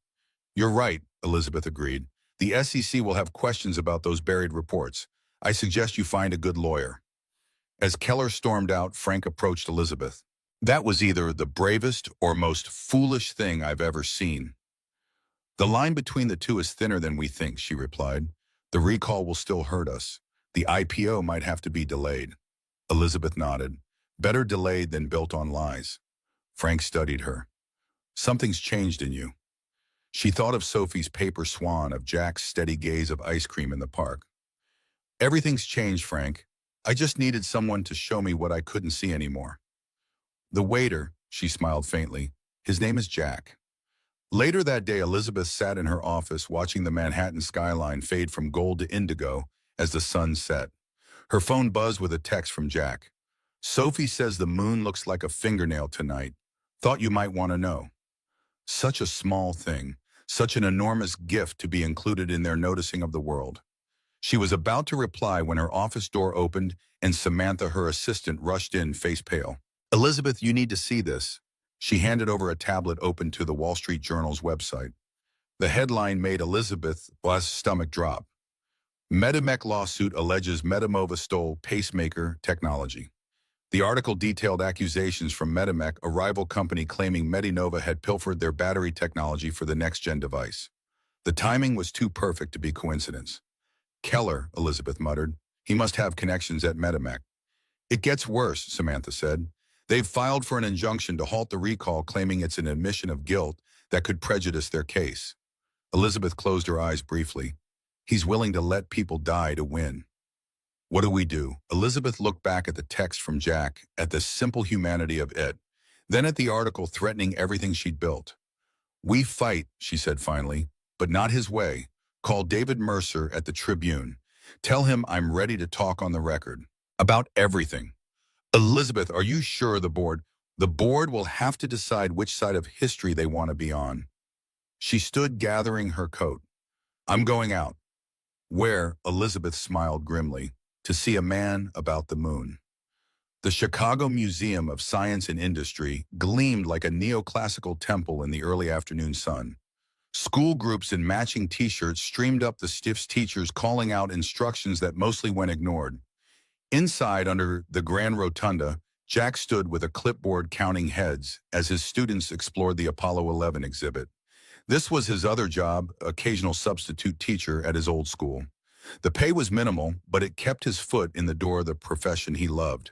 You're right, Elizabeth agreed. The SEC will have questions about those buried reports. I suggest you find a good lawyer. As Keller stormed out, Frank approached Elizabeth. That was either the bravest or most foolish thing I've ever seen. The line between the two is thinner than we think, she replied. The recall will still hurt us. The IPO might have to be delayed. Elizabeth nodded. Better delayed than built on lies. Frank studied her. Something's changed in you. She thought of Sophie's paper swan, of Jack's steady gaze of ice cream in the park. Everything's changed, Frank. I just needed someone to show me what I couldn't see anymore. The waiter, she smiled faintly. His name is Jack. Later that day, Elizabeth sat in her office watching the Manhattan skyline fade from gold to indigo as the sun set. Her phone buzzed with a text from Jack. Sophie says the moon looks like a fingernail tonight. Thought you might want to know. Such a small thing, such an enormous gift to be included in their noticing of the world. She was about to reply when her office door opened and Samantha, her assistant, rushed in, face pale. Elizabeth, you need to see this. She handed over a tablet open to the Wall Street Journal's website. The headline made Elizabeth's stomach drop. Medimec lawsuit alleges Medinova stole pacemaker technology. The article detailed accusations from Medimec, a rival company claiming Medinova had pilfered their battery technology for the next-gen device. The timing was too perfect to be coincidence. Keller, Elizabeth muttered. He must have connections at Medimec. It gets worse, Samantha said. They've filed for an injunction to halt the recall, claiming it's an admission of guilt that could prejudice their case. Elizabeth closed her eyes briefly. He's willing to let people die to win. What do we do? Elizabeth looked back at the text from Jack, at the simple humanity of it, then at the article threatening everything she'd built. We fight, she said finally, but not his way. Call David Mercer at the Tribune. Tell him I'm ready to talk on the record. About everything. Elizabeth, are you sure the board? The board will have to decide which side of history they want to be on. She stood gathering her coat. I'm going out. Where, Elizabeth smiled grimly, to see a man about the moon. The Chicago Museum of Science and Industry gleamed like a neoclassical temple in the early afternoon sun. School groups in matching t-shirts streamed up the stiff's teachers calling out instructions that mostly went ignored. Inside, under the Grand Rotunda, Jack stood with a clipboard counting heads as his students explored the Apollo 11 exhibit. This was his other job, occasional substitute teacher at his old school. The pay was minimal, but it kept his foot in the door of the profession he loved.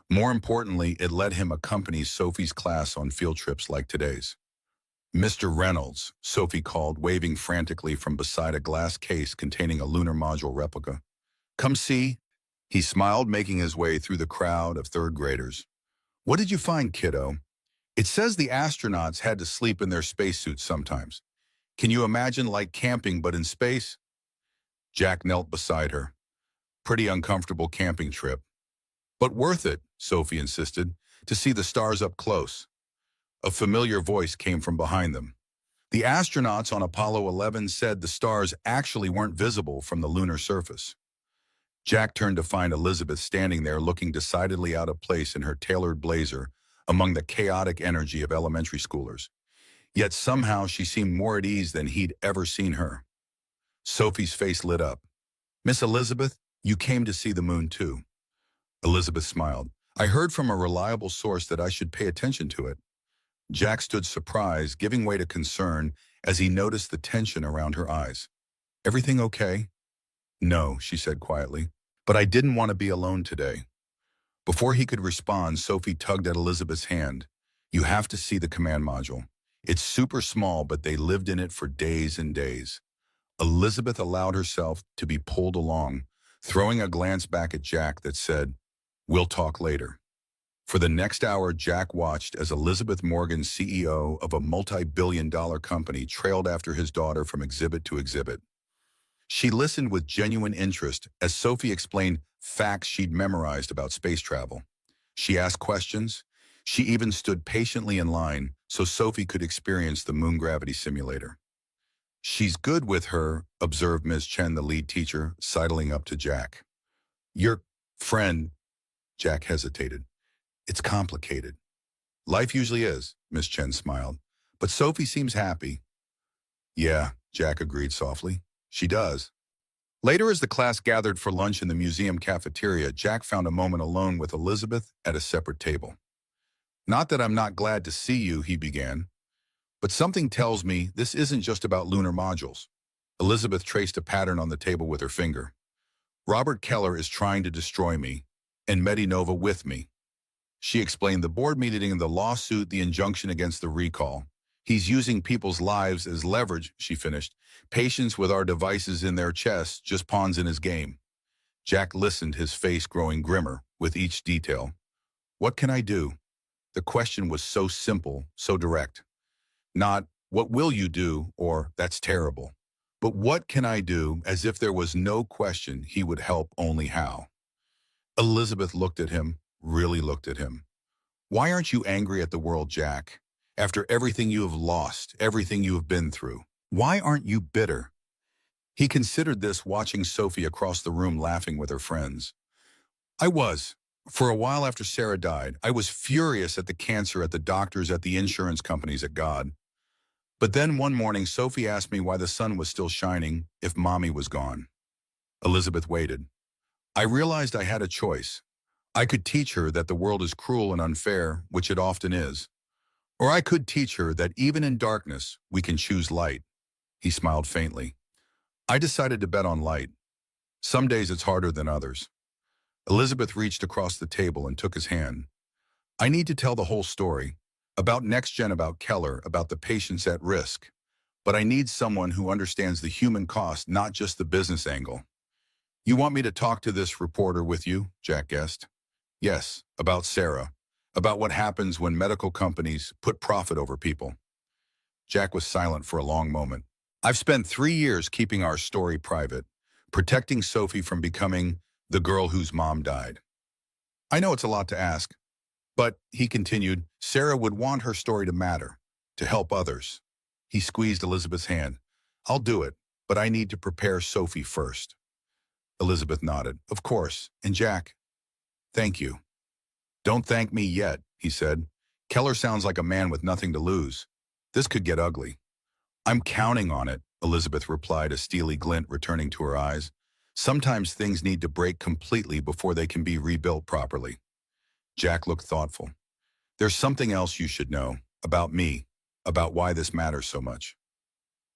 More importantly, it let him accompany Sophie's class on field trips like today's. Mr. Reynolds, Sophie called, waving frantically from beside a glass case containing a lunar module replica. Come see. He smiled, making his way through the crowd of third graders. What did you find, kiddo? It says the astronauts had to sleep in their spacesuits sometimes. Can you imagine like camping but in space? Jack knelt beside her. Pretty uncomfortable camping trip. But worth it, Sophie insisted, to see the stars up close. A familiar voice came from behind them. The astronauts on Apollo 11 said the stars actually weren't visible from the lunar surface. Jack turned to find Elizabeth standing there looking decidedly out of place in her tailored blazer among the chaotic energy of elementary schoolers. Yet somehow she seemed more at ease than he'd ever seen her. Sophie's face lit up. Miss Elizabeth, you came to see the moon too. Elizabeth smiled. I heard from a reliable source that I should pay attention to it. Jack stood surprised, giving way to concern as he noticed the tension around her eyes. Everything okay? No, she said quietly. But I didn't want to be alone today. Before he could respond, Sophie tugged at Elizabeth's hand. You have to see the command module. It's super small, but they lived in it for days and days. Elizabeth allowed herself to be pulled along, throwing a glance back at Jack that said, We'll talk later. For the next hour, Jack watched as Elizabeth Morgan, CEO of a multi-billion-dollar company, trailed after his daughter from exhibit to exhibit. She listened with genuine interest as Sophie explained facts she'd memorized about space travel. She asked questions. She even stood patiently in line so Sophie could experience the moon gravity simulator. She's good with her, observed Ms. Chen, the lead teacher, sidling up to Jack. Your friend, Jack hesitated. It's complicated. Life usually is, Ms. Chen smiled. But Sophie seems happy. Yeah, Jack agreed softly. She does. Later, as the class gathered for lunch in the museum cafeteria, Jack found a moment alone with Elizabeth at a separate table. Not that I'm not glad to see you, he began, but something tells me this isn't just about lunar modules. Elizabeth traced a pattern on the table with her finger. Robert Keller is trying to destroy me, and Medinova with me. She explained the board meeting, the lawsuit, the injunction against the recall. He's using people's lives as leverage, she finished. Patients with our devices in their chests, just pawns in his game. Jack listened, his face growing grimmer with each detail. What can I do? The question was so simple, so direct. Not, what will you do, or that's terrible. But what can I do, as if there was no question he would help, only how. Elizabeth looked at him, really looked at him. Why aren't you angry at the world, Jack? After everything you have lost, everything you have been through, why aren't you bitter? He considered this, watching Sophie across the room laughing with her friends. I was. For a while after Sarah died, I was furious at the cancer, at the doctors, at the insurance companies, at God. But then one morning, Sophie asked me why the sun was still shining if Mommy was gone. Elizabeth waited. I realized I had a choice. I could teach her that the world is cruel and unfair, which it often is. Or I could teach her that even in darkness, we can choose light. He smiled faintly. I decided to bet on light. Some days it's harder than others. Elizabeth reached across the table and took his hand. I need to tell the whole story, about NextGen, about Keller, about the patients at risk. But I need someone who understands the human cost, not just the business angle. You want me to talk to this reporter with you? Jack guessed. Yes, about Sarah, about what happens when medical companies put profit over people. Jack was silent for a long moment. I've spent 3 years keeping our story private, protecting Sophie from becoming the girl whose mom died. I know it's a lot to ask, But, he continued, Sarah would want her story to matter, to help others. He squeezed Elizabeth's hand. I'll do it, but I need to prepare Sophie first. Elizabeth nodded. Of course. And Jack, thank you. Don't thank me yet, he said. Keller sounds like a man with nothing to lose. This could get ugly. I'm counting on it, Elizabeth replied, a steely glint returning to her eyes. Sometimes things need to break completely before they can be rebuilt properly. Jack looked thoughtful. There's something else you should know, about me, about why this matters so much.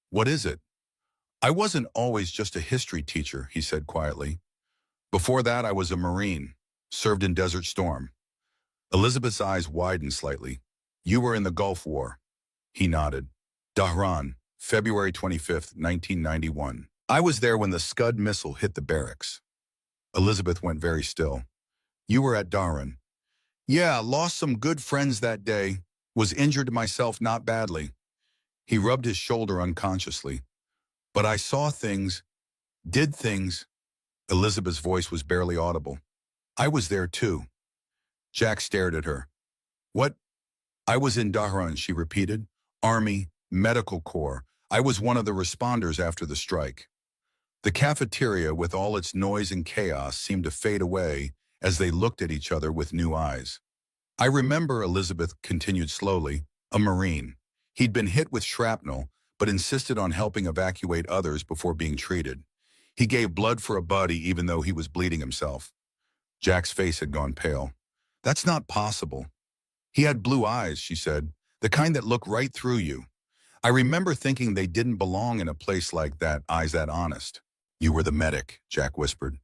What is it? I wasn't always just a history teacher, he said quietly. Before that, I was a Marine, served in Desert Storm. Elizabeth's eyes widened slightly. You were in the Gulf War. He nodded. Dhahran, February 25th, 1991. I was there when the Scud missile hit the barracks. Elizabeth went very still. You were at Dhahran. Yeah, lost some good friends that day. Was injured myself, not badly. He rubbed his shoulder unconsciously. But I saw things, did things. Elizabeth's voice was barely audible. I was there too. Jack stared at her. What? I was in Dhahran, she repeated. Army, Medical Corps. I was one of the responders after the strike. The cafeteria, with all its noise and chaos, seemed to fade away as they looked at each other with new eyes. I remember, Elizabeth continued slowly, a Marine. He'd been hit with shrapnel, but insisted on helping evacuate others before being treated. He gave blood for a buddy even though he was bleeding himself. Jack's face had gone pale. That's not possible. He had blue eyes, she said, the kind that look right through you. I remember thinking they didn't belong in a place like that, eyes that honest. You were the medic, Jack whispered.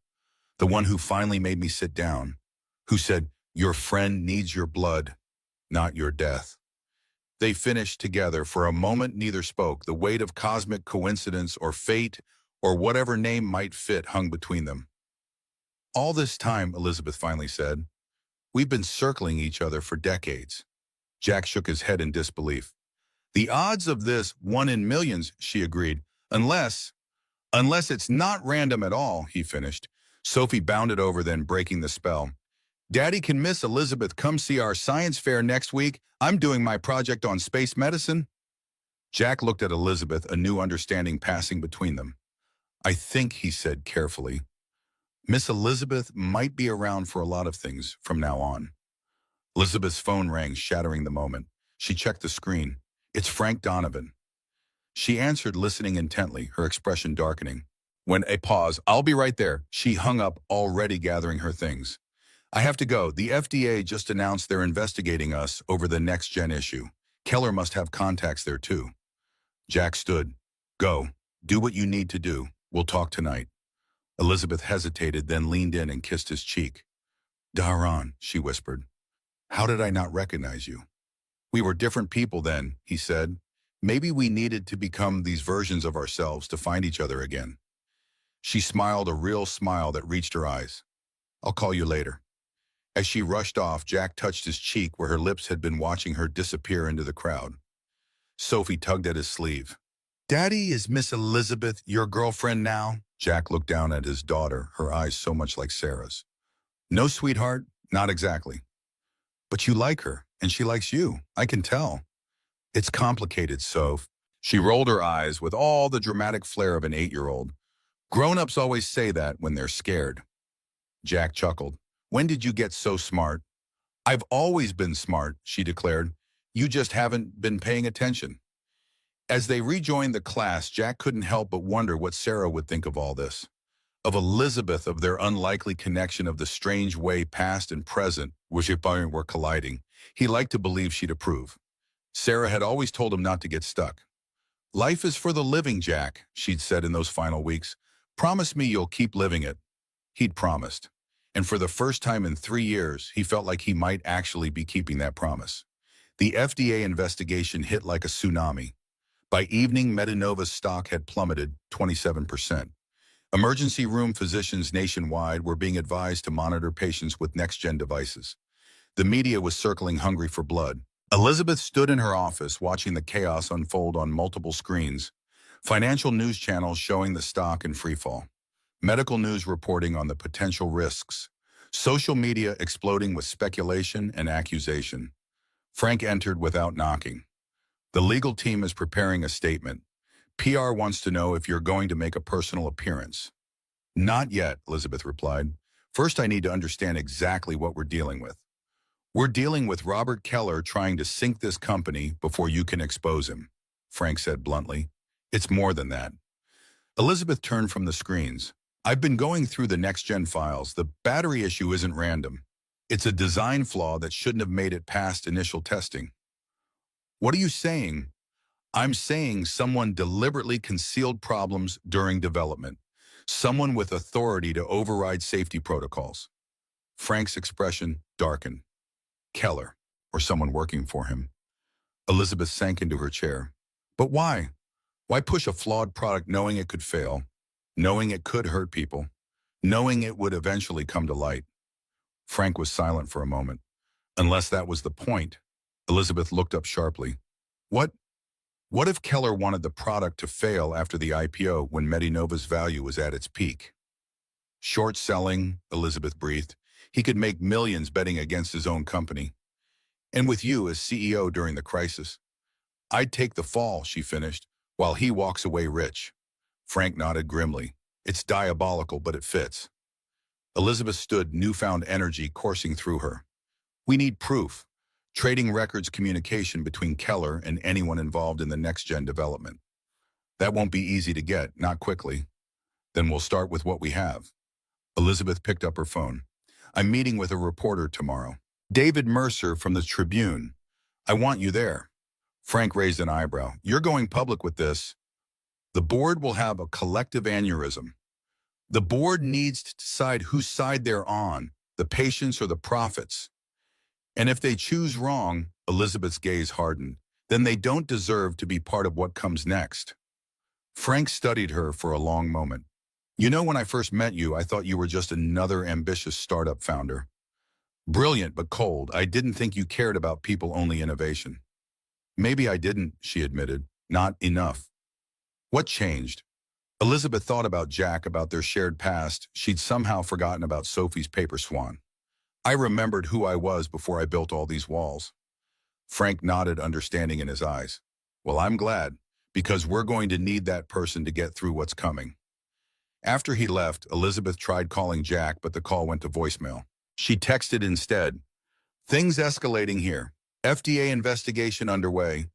The one who finally made me sit down. Who said, your friend needs your blood, not your death. They finished together. For a moment neither spoke. The weight of cosmic coincidence or fate or whatever name might fit hung between them. All this time, Elizabeth finally said, we've been circling each other for decades. Jack shook his head in disbelief. The odds of this, 1 in millions, she agreed. Unless it's not random at all, he finished. Sophie bounded over, then breaking the spell. Daddy, can Miss Elizabeth come see our science fair next week? I'm doing my project on space medicine. Jack looked at Elizabeth, a new understanding passing between them. I think, he said carefully, Miss Elizabeth might be around for a lot of things from now on. Elizabeth's phone rang, shattering the moment. She checked the screen. It's Frank Donovan. She answered, listening intently, her expression darkening. When a pause, I'll be right there. She hung up, already gathering her things. I have to go. The FDA just announced they're investigating us over the next-gen issue. Keller must have contacts there too. Jack stood. Go. Do what you need to do. We'll talk tonight. Elizabeth hesitated, then leaned in and kissed his cheek. Dhahran, she whispered. How did I not recognize you? We were different people then, he said. Maybe we needed to become these versions of ourselves to find each other again. She smiled, a real smile that reached her eyes. I'll call you later. As she rushed off, Jack touched his cheek where her lips had been watching her disappear into the crowd. Sophie tugged at his sleeve. Daddy, is Miss Elizabeth your girlfriend now? Jack looked down at his daughter, her eyes so much like Sarah's. No, sweetheart, not exactly. But you like her, and she likes you, I can tell. It's complicated, Soph. She rolled her eyes with all the dramatic flair of an 8-year-old. Grown-ups always say that when they're scared. Jack chuckled. When did you get so smart? I've always been smart, she declared. You just haven't been paying attention. As they rejoined the class, Jack couldn't help but wonder what Sarah would think of all this. Of Elizabeth, of their unlikely connection, of the strange way past and present were colliding. He liked to believe she'd approve. Sarah had always told him not to get stuck. Life is for the living, Jack, she'd said in those final weeks. Promise me you'll keep living it. He'd promised. And for the first time in 3 years, he felt like he might actually be keeping that promise. The FDA investigation hit like a tsunami. By evening, Medinova's stock had plummeted 27%. Emergency room physicians nationwide were being advised to monitor patients with next-gen devices. The media was circling, hungry for blood. Elizabeth stood in her office watching the chaos unfold on multiple screens. Financial news channels showing the stock in freefall. Medical news reporting on the potential risks. Social media exploding with speculation and accusation. Frank entered without knocking. The legal team is preparing a statement. PR wants to know if you're going to make a personal appearance. Not yet, Elizabeth replied. First, I need to understand exactly what we're dealing with. We're dealing with Robert Keller trying to sink this company before you can expose him, Frank said bluntly. It's more than that. Elizabeth turned from the screens. I've been going through the next-gen files. The battery issue isn't random. It's a design flaw that shouldn't have made it past initial testing. What are you saying? I'm saying someone deliberately concealed problems during development. Someone with authority to override safety protocols. Frank's expression darkened. Keller, or someone working for him. Elizabeth sank into her chair. But why? Why push a flawed product knowing it could fail, knowing it could hurt people, knowing it would eventually come to light? Frank was silent for a moment. Unless that was the point. Elizabeth looked up sharply. What if Keller wanted the product to fail after the IPO when Medinova's value was at its peak? Short selling, Elizabeth breathed. He could make millions betting against his own company. And with you as CEO during the crisis. I'd take the fall, she finished, while he walks away rich. Frank nodded grimly. It's diabolical, but it fits. Elizabeth stood, newfound energy coursing through her. We need proof. Trading records communication between Keller and anyone involved in the next-gen development. That won't be easy to get, not quickly. Then we'll start with what we have. Elizabeth picked up her phone. I'm meeting with a reporter tomorrow. David Mercer from the Tribune. I want you there. Frank raised an eyebrow. You're going public with this. The board will have a collective aneurysm. The board needs to decide whose side they're on, the patients or the profits. And if they choose wrong, Elizabeth's gaze hardened, then they don't deserve to be part of what comes next. Frank studied her for a long moment. You know, when I first met you, I thought you were just another ambitious startup founder. Brilliant but cold. I didn't think you cared about people-only innovation. Maybe I didn't, she admitted. Not enough. What changed? Elizabeth thought about Jack, about their shared past. She'd somehow forgotten about Sophie's paper swan. I remembered who I was before I built all these walls. Frank nodded, understanding in his eyes. Well, I'm glad, because we're going to need that person to get through what's coming. After he left, Elizabeth tried calling Jack, but the call went to voicemail. She texted instead. Things escalating here. FDA investigation underway.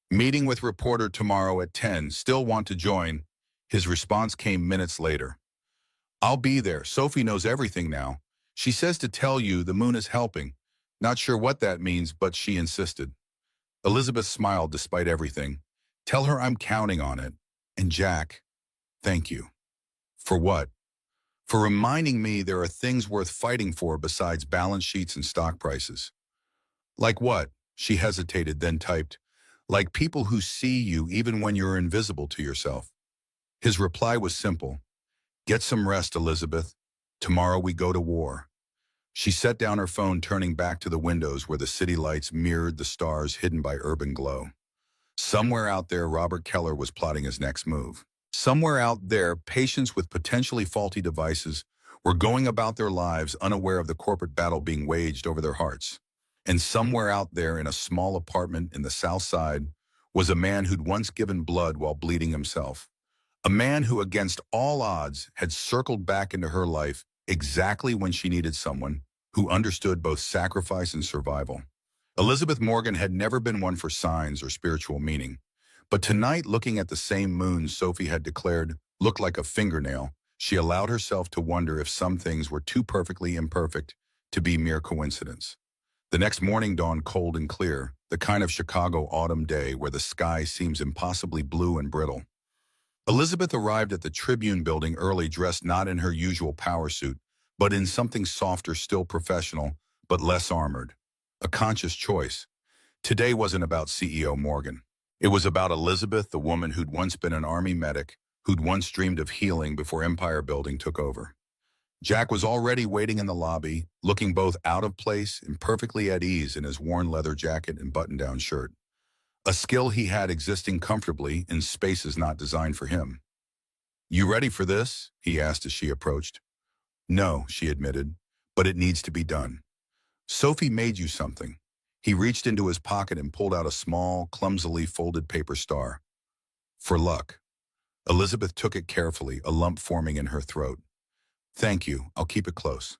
Meeting with reporter tomorrow at 10. Still want to join? His response came minutes later. I'll be there. Sophie knows everything now. She says to tell you the moon is helping. Not sure what that means, but she insisted. Elizabeth smiled despite everything. Tell her I'm counting on it. And Jack, thank you. For what? For reminding me there are things worth fighting for besides balance sheets and stock prices. Like what? She hesitated, then typed. Like people who see you even when you're invisible to yourself. His reply was simple. Get some rest, Elizabeth. Tomorrow we go to war. She set down her phone, turning back to the windows where the city lights mirrored the stars hidden by urban glow. Somewhere out there, Robert Keller was plotting his next move. Somewhere out there, patients with potentially faulty devices were going about their lives unaware of the corporate battle being waged over their hearts. And somewhere out there, in a small apartment in the South Side, was a man who'd once given blood while bleeding himself. A man who, against all odds, had circled back into her life exactly when she needed someone who understood both sacrifice and survival. Elizabeth Morgan had never been one for signs or spiritual meaning. But tonight, looking at the same moon Sophie had declared looked like a fingernail, she allowed herself to wonder if some things were too perfectly imperfect to be mere coincidence. The next morning dawned cold and clear, the kind of Chicago autumn day where the sky seems impossibly blue and brittle. Elizabeth arrived at the Tribune building early, dressed not in her usual power suit, but in something softer, still professional, but less armored. A conscious choice. Today wasn't about CEO Morgan. It was about Elizabeth, the woman who'd once been an Army medic, who'd once dreamed of healing before Empire Building took over. Jack was already waiting in the lobby, looking both out of place and perfectly at ease in his worn leather jacket and button-down shirt. A skill he had existing comfortably in spaces not designed for him. You ready for this? He asked as she approached. No, she admitted, but it needs to be done. Sophie made you something. He reached into his pocket and pulled out a small, clumsily folded paper star. For luck. Elizabeth took it carefully, a lump forming in her throat. Thank you, I'll keep it close.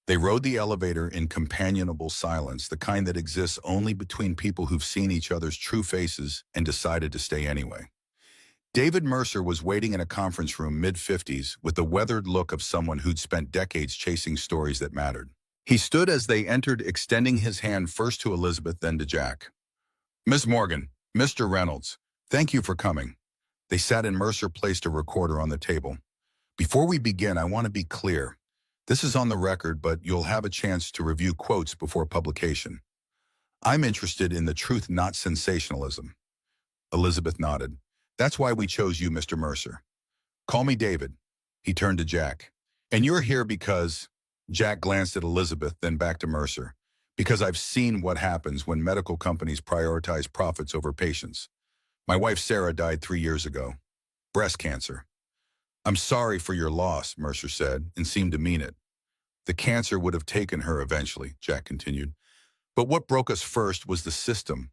They rode the elevator in companionable silence, the kind that exists only between people who've seen each other's true faces and decided to stay anyway. David Mercer was waiting in a conference room mid-50s with the weathered look of someone who'd spent decades chasing stories that mattered. He stood as they entered, extending his hand first to Elizabeth, then to Jack. Miss Morgan, Mr. Reynolds, thank you for coming. They sat and Mercer placed a recorder on the table. Before we begin, I want to be clear. This is on the record, but you'll have a chance to review quotes before publication. I'm interested in the truth, not sensationalism. Elizabeth nodded. That's why we chose you, Mr. Mercer. Call me David. He turned to Jack. And you're here because... Jack glanced at Elizabeth, then back to Mercer. Because I've seen what happens when medical companies prioritize profits over patients. My wife Sarah died 3 years ago. Breast cancer. I'm sorry for your loss, Mercer said, and seemed to mean it. The cancer would have taken her eventually, Jack continued. But what broke us first was the system,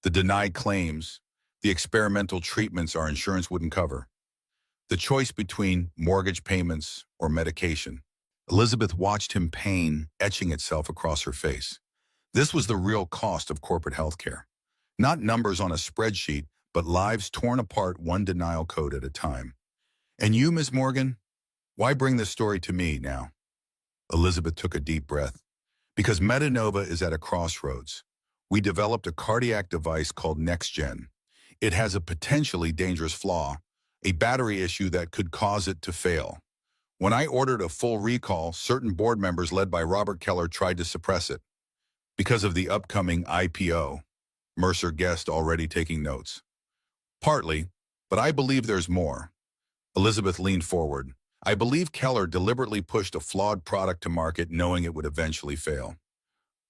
the denied claims, the experimental treatments our insurance wouldn't cover. The choice between mortgage payments or medication. Elizabeth watched him, pain etching itself across her face. This was the real cost of corporate healthcare. Not numbers on a spreadsheet, but lives torn apart one denial code at a time. And you, Miss Morgan, why bring this story to me now? Elizabeth took a deep breath. Because Medinova is at a crossroads. We developed a cardiac device called NextGen. It has a potentially dangerous flaw, a battery issue that could cause it to fail. When I ordered a full recall, certain board members led by Robert Keller tried to suppress it. Because of the upcoming IPO, Mercer guessed, already taking notes. Partly, but I believe there's more. Elizabeth leaned forward. I believe Keller deliberately pushed a flawed product to market knowing it would eventually fail.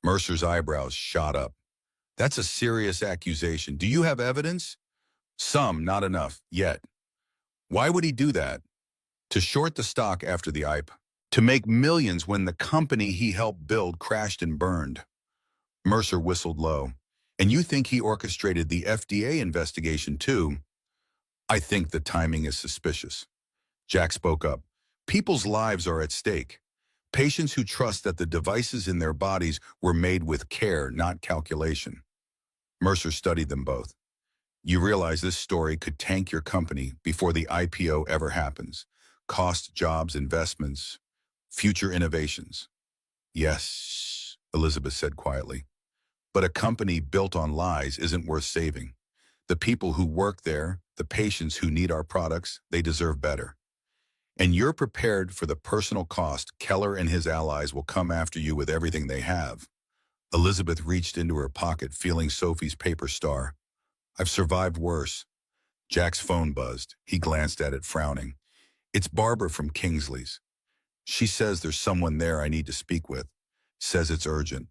Mercer's eyebrows shot up. That's a serious accusation. Do you have evidence? Some, not enough, yet. Why would he do that? To short the stock after the IPO. To make millions when the company he helped build crashed and burned. Mercer whistled low. And you think he orchestrated the FDA investigation too? I think the timing is suspicious. Jack spoke up. People's lives are at stake. Patients who trust that the devices in their bodies were made with care, not calculation. Mercer studied them both. You realize this story could tank your company before the IPO ever happens. Cost, jobs, investments, future innovations. Yes, Elizabeth said quietly. But a company built on lies isn't worth saving. The people who work there, the patients who need our products, they deserve better. And you're prepared for the personal cost. Keller and his allies will come after you with everything they have. Elizabeth reached into her pocket, feeling Sophie's paper star. I've survived worse. Jack's phone buzzed. He glanced at it, frowning. It's Barbara from Kingsley's. She says there's someone there I need to speak with. Says it's urgent.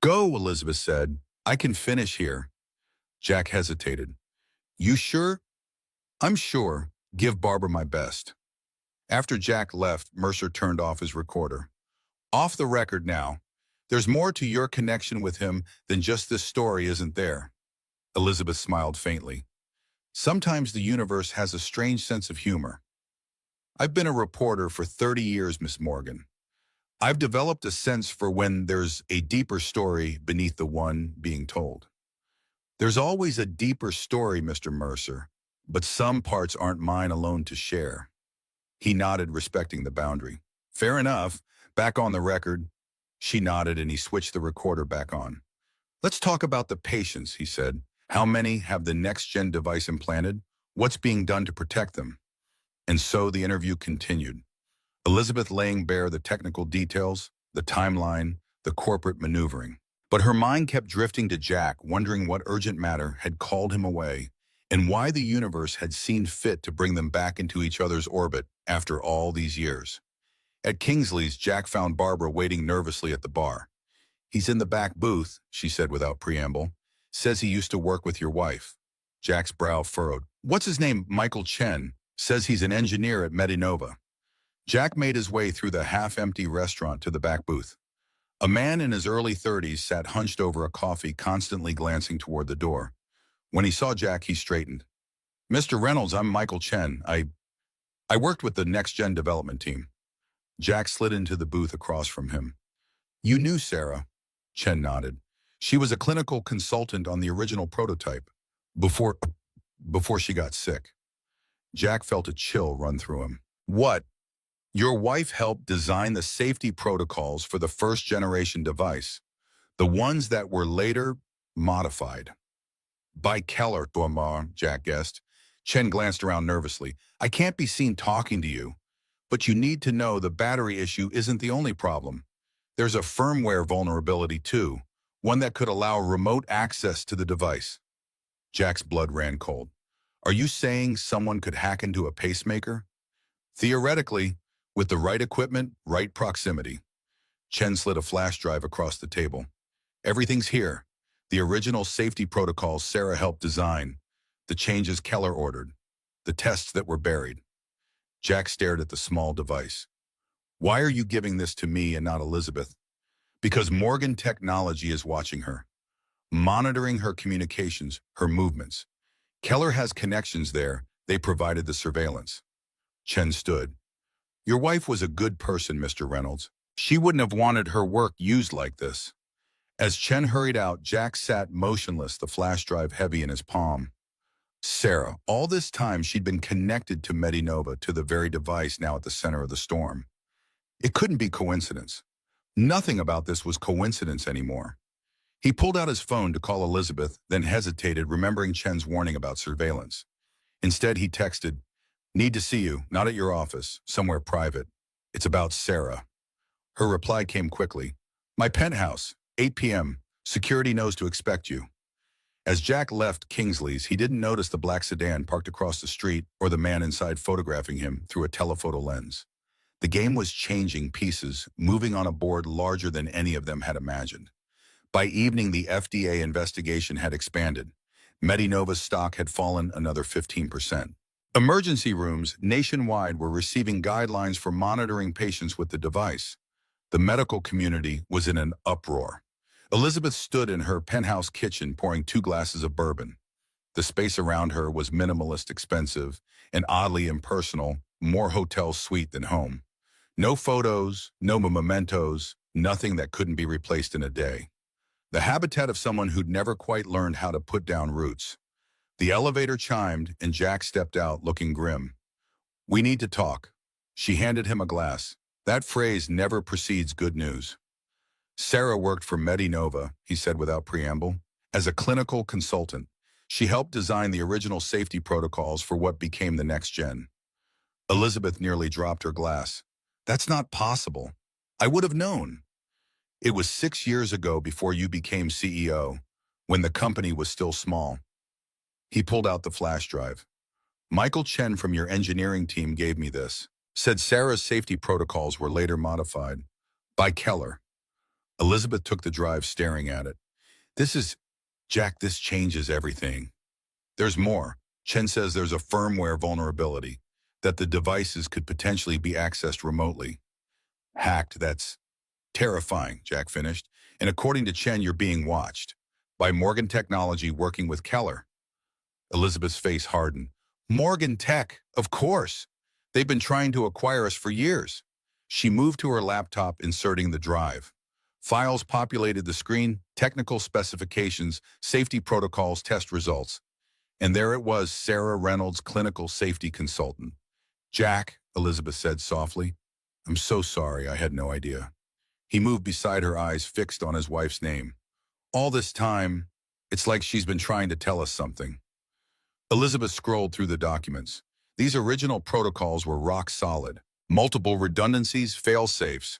Go, Elizabeth said. I can finish here. Jack hesitated. You sure? I'm sure. Give Barbara my best. After Jack left, Mercer turned off his recorder. Off the record now. There's more to your connection with him than just this story, isn't there? Elizabeth smiled faintly. Sometimes the universe has a strange sense of humor. I've been a reporter for 30 years, Miss Morgan. I've developed a sense for when there's a deeper story beneath the one being told. There's always a deeper story, Mr. Mercer, but some parts aren't mine alone to share. He nodded, respecting the boundary. Fair enough. Back on the record. She nodded and he switched the recorder back on. Let's talk about the patients, he said. How many have the NextGen device implanted? What's being done to protect them? And so the interview continued. Elizabeth laying bare the technical details, the timeline, the corporate maneuvering. But her mind kept drifting to Jack, wondering what urgent matter had called him away and why the universe had seen fit to bring them back into each other's orbit after all these years. At Kingsley's, Jack found Barbara waiting nervously at the bar. He's in the back booth, she said without preamble. Says he used to work with your wife. Jack's brow furrowed. What's his name? Michael Chen. Says he's an engineer at Medinova. Jack made his way through the half-empty restaurant to the back booth. A man in his early 30s sat hunched over a coffee, constantly glancing toward the door. When he saw Jack, he straightened. "Mr. Reynolds, I'm Michael Chen. I worked with the Next Gen development team." Jack slid into the booth across from him. "You knew Sarah?" Chen nodded. "She was a clinical consultant on the original prototype before she got sick." Jack felt a chill run through him. "What? Your wife helped design the safety protocols for the first-generation device, the ones that were later modified?" "By Keller, Dormar," Jack guessed. Chen glanced around nervously. "I can't be seen talking to you, but you need to know the battery issue isn't the only problem. There's a firmware vulnerability too, one that could allow remote access to the device." Jack's blood ran cold. "Are you saying someone could hack into a pacemaker?" "Theoretically, with the right equipment, right proximity." Chen slid a flash drive across the table. "Everything's here. The original safety protocols Sarah helped design, the changes Keller ordered, the tests that were buried." Jack stared at the small device. "Why are you giving this to me and not Elizabeth?" "Because Morgan Technology is watching her, monitoring her communications, her movements. Keller has connections there. They provided the surveillance." Chen stood. "Your wife was a good person, Mr. Reynolds. She wouldn't have wanted her work used like this." As Chen hurried out, Jack sat motionless, the flash drive heavy in his palm. Sarah, all this time she'd been connected to Medinova, to the very device now at the center of the storm. It couldn't be coincidence. Nothing about this was coincidence anymore. He pulled out his phone to call Elizabeth, then hesitated, remembering Chen's warning about surveillance. Instead, he texted, "Need to see you, not at your office, somewhere private. It's about Sarah." Her reply came quickly. "My penthouse, 8 p.m. Security knows to expect you." As Jack left Kingsley's, he didn't notice the black sedan parked across the street or the man inside photographing him through a telephoto lens. The game was changing pieces, moving on a board larger than any of them had imagined. By evening, the FDA investigation had expanded. Medinova's stock had fallen another 15%. Emergency rooms nationwide were receiving guidelines for monitoring patients with the device. The medical community was in an uproar. Elizabeth stood in her penthouse kitchen pouring 2 glasses of bourbon. The space around her was minimalist, expensive, and oddly impersonal, more hotel suite than home. No photos, no mementos, nothing that couldn't be replaced in a day. The habitat of someone who'd never quite learned how to put down roots. The elevator chimed, and Jack stepped out, looking grim. "We need to talk." She handed him a glass. That phrase never precedes good news. "Sarah worked for Medinova," he said without preamble, "as a clinical consultant. She helped design the original safety protocols for what became the Next Gen." Elizabeth nearly dropped her glass. "That's not possible. I would have known." "It was 6 years ago, before you became CEO, when the company was still small." He pulled out the flash drive. "Michael Chen from your engineering team gave me this. Said Sarah's safety protocols were later modified. By Keller." Elizabeth took the drive, staring at it. Jack, this changes everything." "There's more. Chen says there's a firmware vulnerability, that the devices could potentially be accessed remotely." "Hacked, that's terrifying," Jack finished. "And according to Chen, you're being watched. By Morgan Technology working with Keller." Elizabeth's face hardened. "Morgan Tech, of course. They've been trying to acquire us for years." She moved to her laptop, inserting the drive. Files populated the screen: technical specifications, safety protocols, test results. And there it was, Sarah Reynolds, clinical safety consultant. "Jack," Elizabeth said softly, "I'm so sorry, I had no idea." He moved beside her, eyes fixed on his wife's name. "All this time, it's like she's been trying to tell us something." Elizabeth scrolled through the documents. These original protocols were rock solid. Multiple redundancies, fail-safes.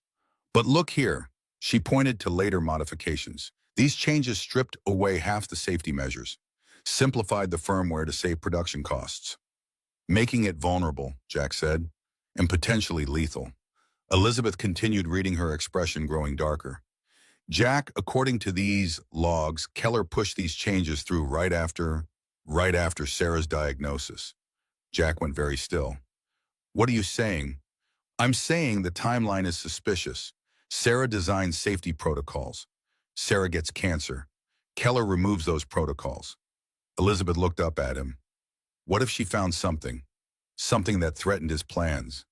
But look here. She pointed to later modifications. These changes stripped away half the safety measures, simplified the firmware to save production costs. "Making it vulnerable," Jack said, "and potentially lethal." Elizabeth continued reading, her expression growing darker. "Jack, according to these logs, Keller pushed these changes through right after Sarah's diagnosis." Jack went very still. "What are you saying? I'm saying the timeline is suspicious. Sarah designs safety protocols. Sarah gets cancer. Keller removes those protocols. Elizabeth looked up at him. What if she found something? Something that threatened his plans.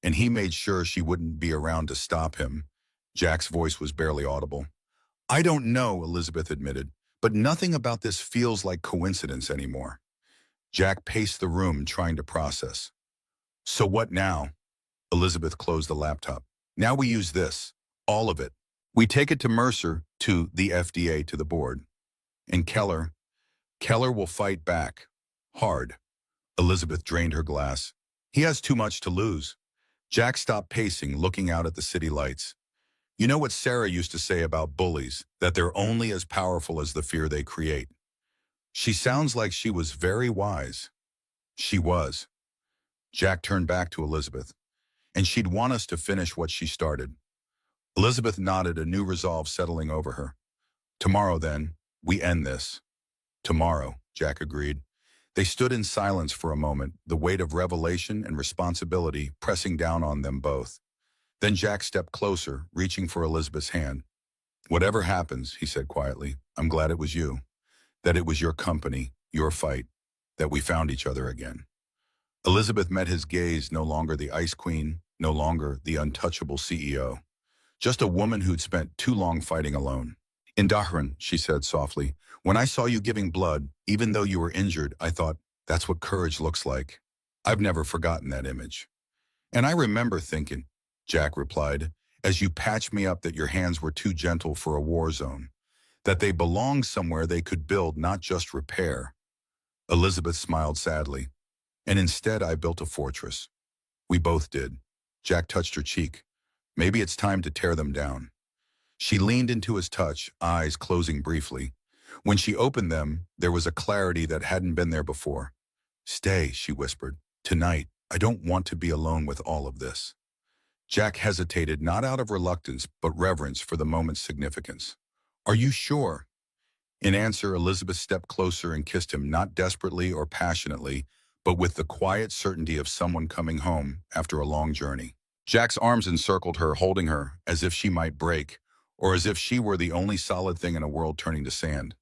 And he made sure she wouldn't be around to stop him. Jack's voice was barely audible. I don't know, Elizabeth admitted, but nothing about this feels like coincidence anymore. Jack paced the room, trying to process. So what now? Elizabeth closed the laptop. Now we use this, all of it. We take it to Mercer, to the FDA, to the board. And Keller will fight back. Hard. Elizabeth drained her glass. He has too much to lose. Jack stopped pacing, looking out at the city lights. You know what Sarah used to say about bullies, that they're only as powerful as the fear they create. She sounds like she was very wise. She was. Jack turned back to Elizabeth. And she'd want us to finish what she started. Elizabeth nodded, a new resolve settling over her. Tomorrow, then, we end this. Tomorrow, Jack agreed. They stood in silence for a moment, the weight of revelation and responsibility pressing down on them both. Then Jack stepped closer, reaching for Elizabeth's hand. Whatever happens, he said quietly, I'm glad it was you. That it was your company, your fight, that we found each other again. Elizabeth met his gaze, no longer the ice queen, no longer the untouchable CEO. Just a woman who'd spent too long fighting alone. In Dahran, she said softly, when I saw you giving blood, even though you were injured, I thought, that's what courage looks like. I've never forgotten that image. And I remember thinking, Jack replied, as you patched me up, that your hands were too gentle for a war zone, that they belonged somewhere they could build, not just repair. Elizabeth smiled sadly. And instead, I built a fortress. We both did. Jack touched her cheek. Maybe it's time to tear them down. She leaned into his touch, eyes closing briefly. When she opened them, there was a clarity that hadn't been there before. Stay, she whispered. Tonight, I don't want to be alone with all of this. Jack hesitated, not out of reluctance, but reverence for the moment's significance. Are you sure? In answer, Elizabeth stepped closer and kissed him, not desperately or passionately, but with the quiet certainty of someone coming home after a long journey. Jack's arms encircled her, holding her, as if she might break, or as if she were the only solid thing in a world turning to sand.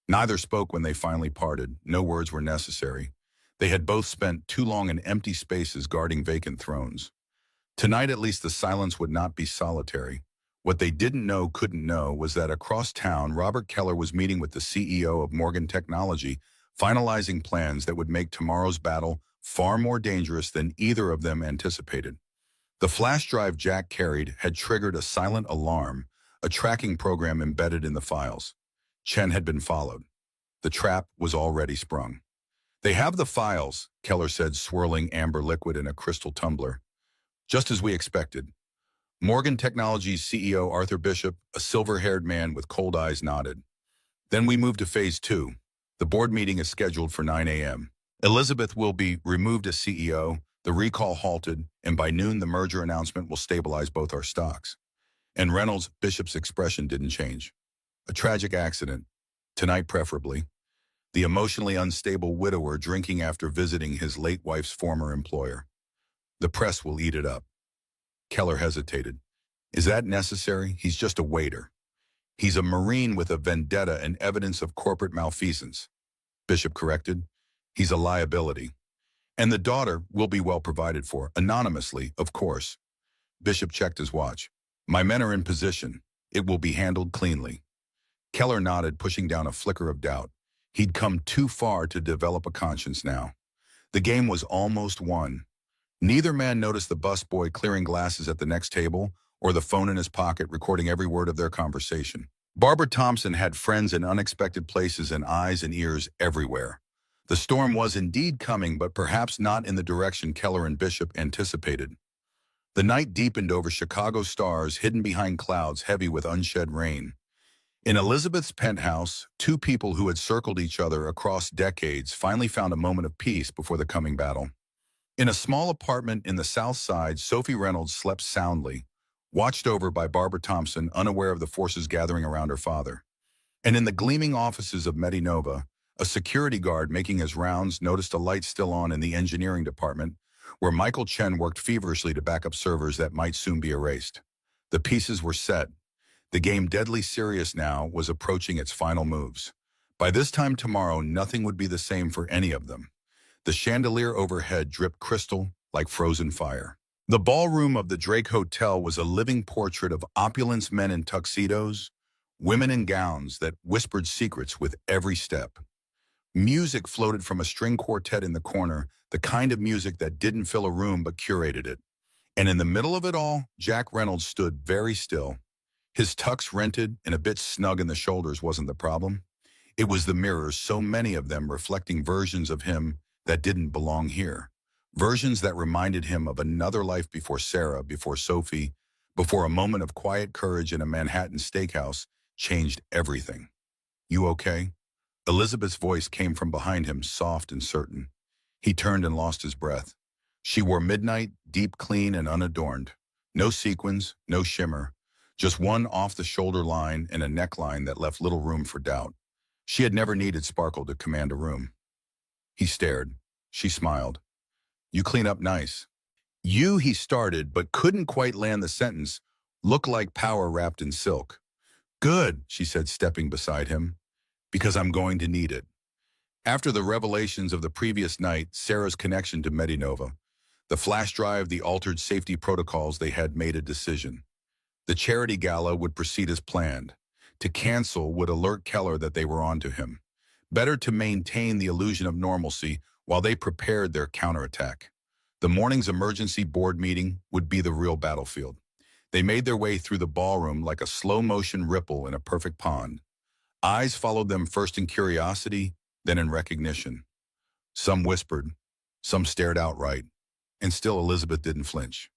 Neither spoke when they finally parted. No words were necessary. They had both spent too long in empty spaces guarding vacant thrones. Tonight, at least, the silence would not be solitary. What they couldn't know, was that across town, Robert Keller was meeting with the CEO of Morgan Technology, finalizing plans that would make tomorrow's battle far more dangerous than either of them anticipated. The flash drive Jack carried had triggered a silent alarm, a tracking program embedded in the files. Chen had been followed. The trap was already sprung. They have the files, Keller said, swirling amber liquid in a crystal tumbler. Just as we expected. Morgan Technology's CEO Arthur Bishop, a silver-haired man with cold eyes, nodded. Then we moved to phase 2. The board meeting is scheduled for 9 a.m. Elizabeth will be removed as CEO, the recall halted, and by noon the merger announcement will stabilize both our stocks. And Reynolds, Bishop's expression didn't change. A tragic accident, tonight preferably. The emotionally unstable widower drinking after visiting his late wife's former employer. The press will eat it up. Keller hesitated. Is that necessary? He's just a waiter. He's a Marine with a vendetta and evidence of corporate malfeasance. Bishop corrected. He's a liability. And the daughter will be well provided for, anonymously, of course. Bishop checked his watch. My men are in position. It will be handled cleanly. Keller nodded, pushing down a flicker of doubt. He'd come too far to develop a conscience now. The game was almost won. Neither man noticed the busboy clearing glasses at the next table or the phone in his pocket recording every word of their conversation. Barbara Thompson had friends in unexpected places and eyes and ears everywhere. The storm was indeed coming, but perhaps not in the direction Keller and Bishop anticipated. The night deepened over Chicago's stars, hidden behind clouds heavy with unshed rain. In Elizabeth's penthouse, two people who had circled each other across decades finally found a moment of peace before the coming battle. In a small apartment in the South Side, Sophie Reynolds slept soundly, watched over by Barbara Thompson, unaware of the forces gathering around her father. And in the gleaming offices of Medinova, a security guard making his rounds noticed a light still on in the engineering department, where Michael Chen worked feverishly to back up servers that might soon be erased. The pieces were set. The game, deadly serious now, was approaching its final moves. By this time tomorrow, nothing would be the same for any of them. The chandelier overhead dripped crystal like frozen fire. The ballroom of the Drake Hotel was a living portrait of opulence, men in tuxedos, women in gowns that whispered secrets with every step. Music floated from a string quartet in the corner, the kind of music that didn't fill a room but curated it. And in the middle of it all, Jack Reynolds stood very still. His tux, rented and a bit snug in the shoulders, wasn't the problem. It was the mirrors, so many of them reflecting versions of him that didn't belong here. Versions that reminded him of another life before Sarah, before Sophie, before a moment of quiet courage in a Manhattan steakhouse changed everything. "You okay?" Elizabeth's voice came from behind him, soft and certain. He turned and lost his breath. She wore midnight, deep clean and unadorned. No sequins, no shimmer, just one off-the-shoulder line and a neckline that left little room for doubt. She had never needed sparkle to command a room. He stared. She smiled. "You clean up nice." "You," he started, but couldn't quite land the sentence, "look like power wrapped in silk." "Good," she said, stepping beside him, "because I'm going to need it." After the revelations of the previous night, Sarah's connection to Medinova, the flash drive, the altered safety protocols, they had made a decision. The charity gala would proceed as planned. To cancel would alert Keller that they were onto him. Better to maintain the illusion of normalcy while they prepared their counterattack. The morning's emergency board meeting would be the real battlefield. They made their way through the ballroom like a slow-motion ripple in a perfect pond. Eyes followed them, first in curiosity, then in recognition. Some whispered, some stared outright, and still Elizabeth didn't flinch.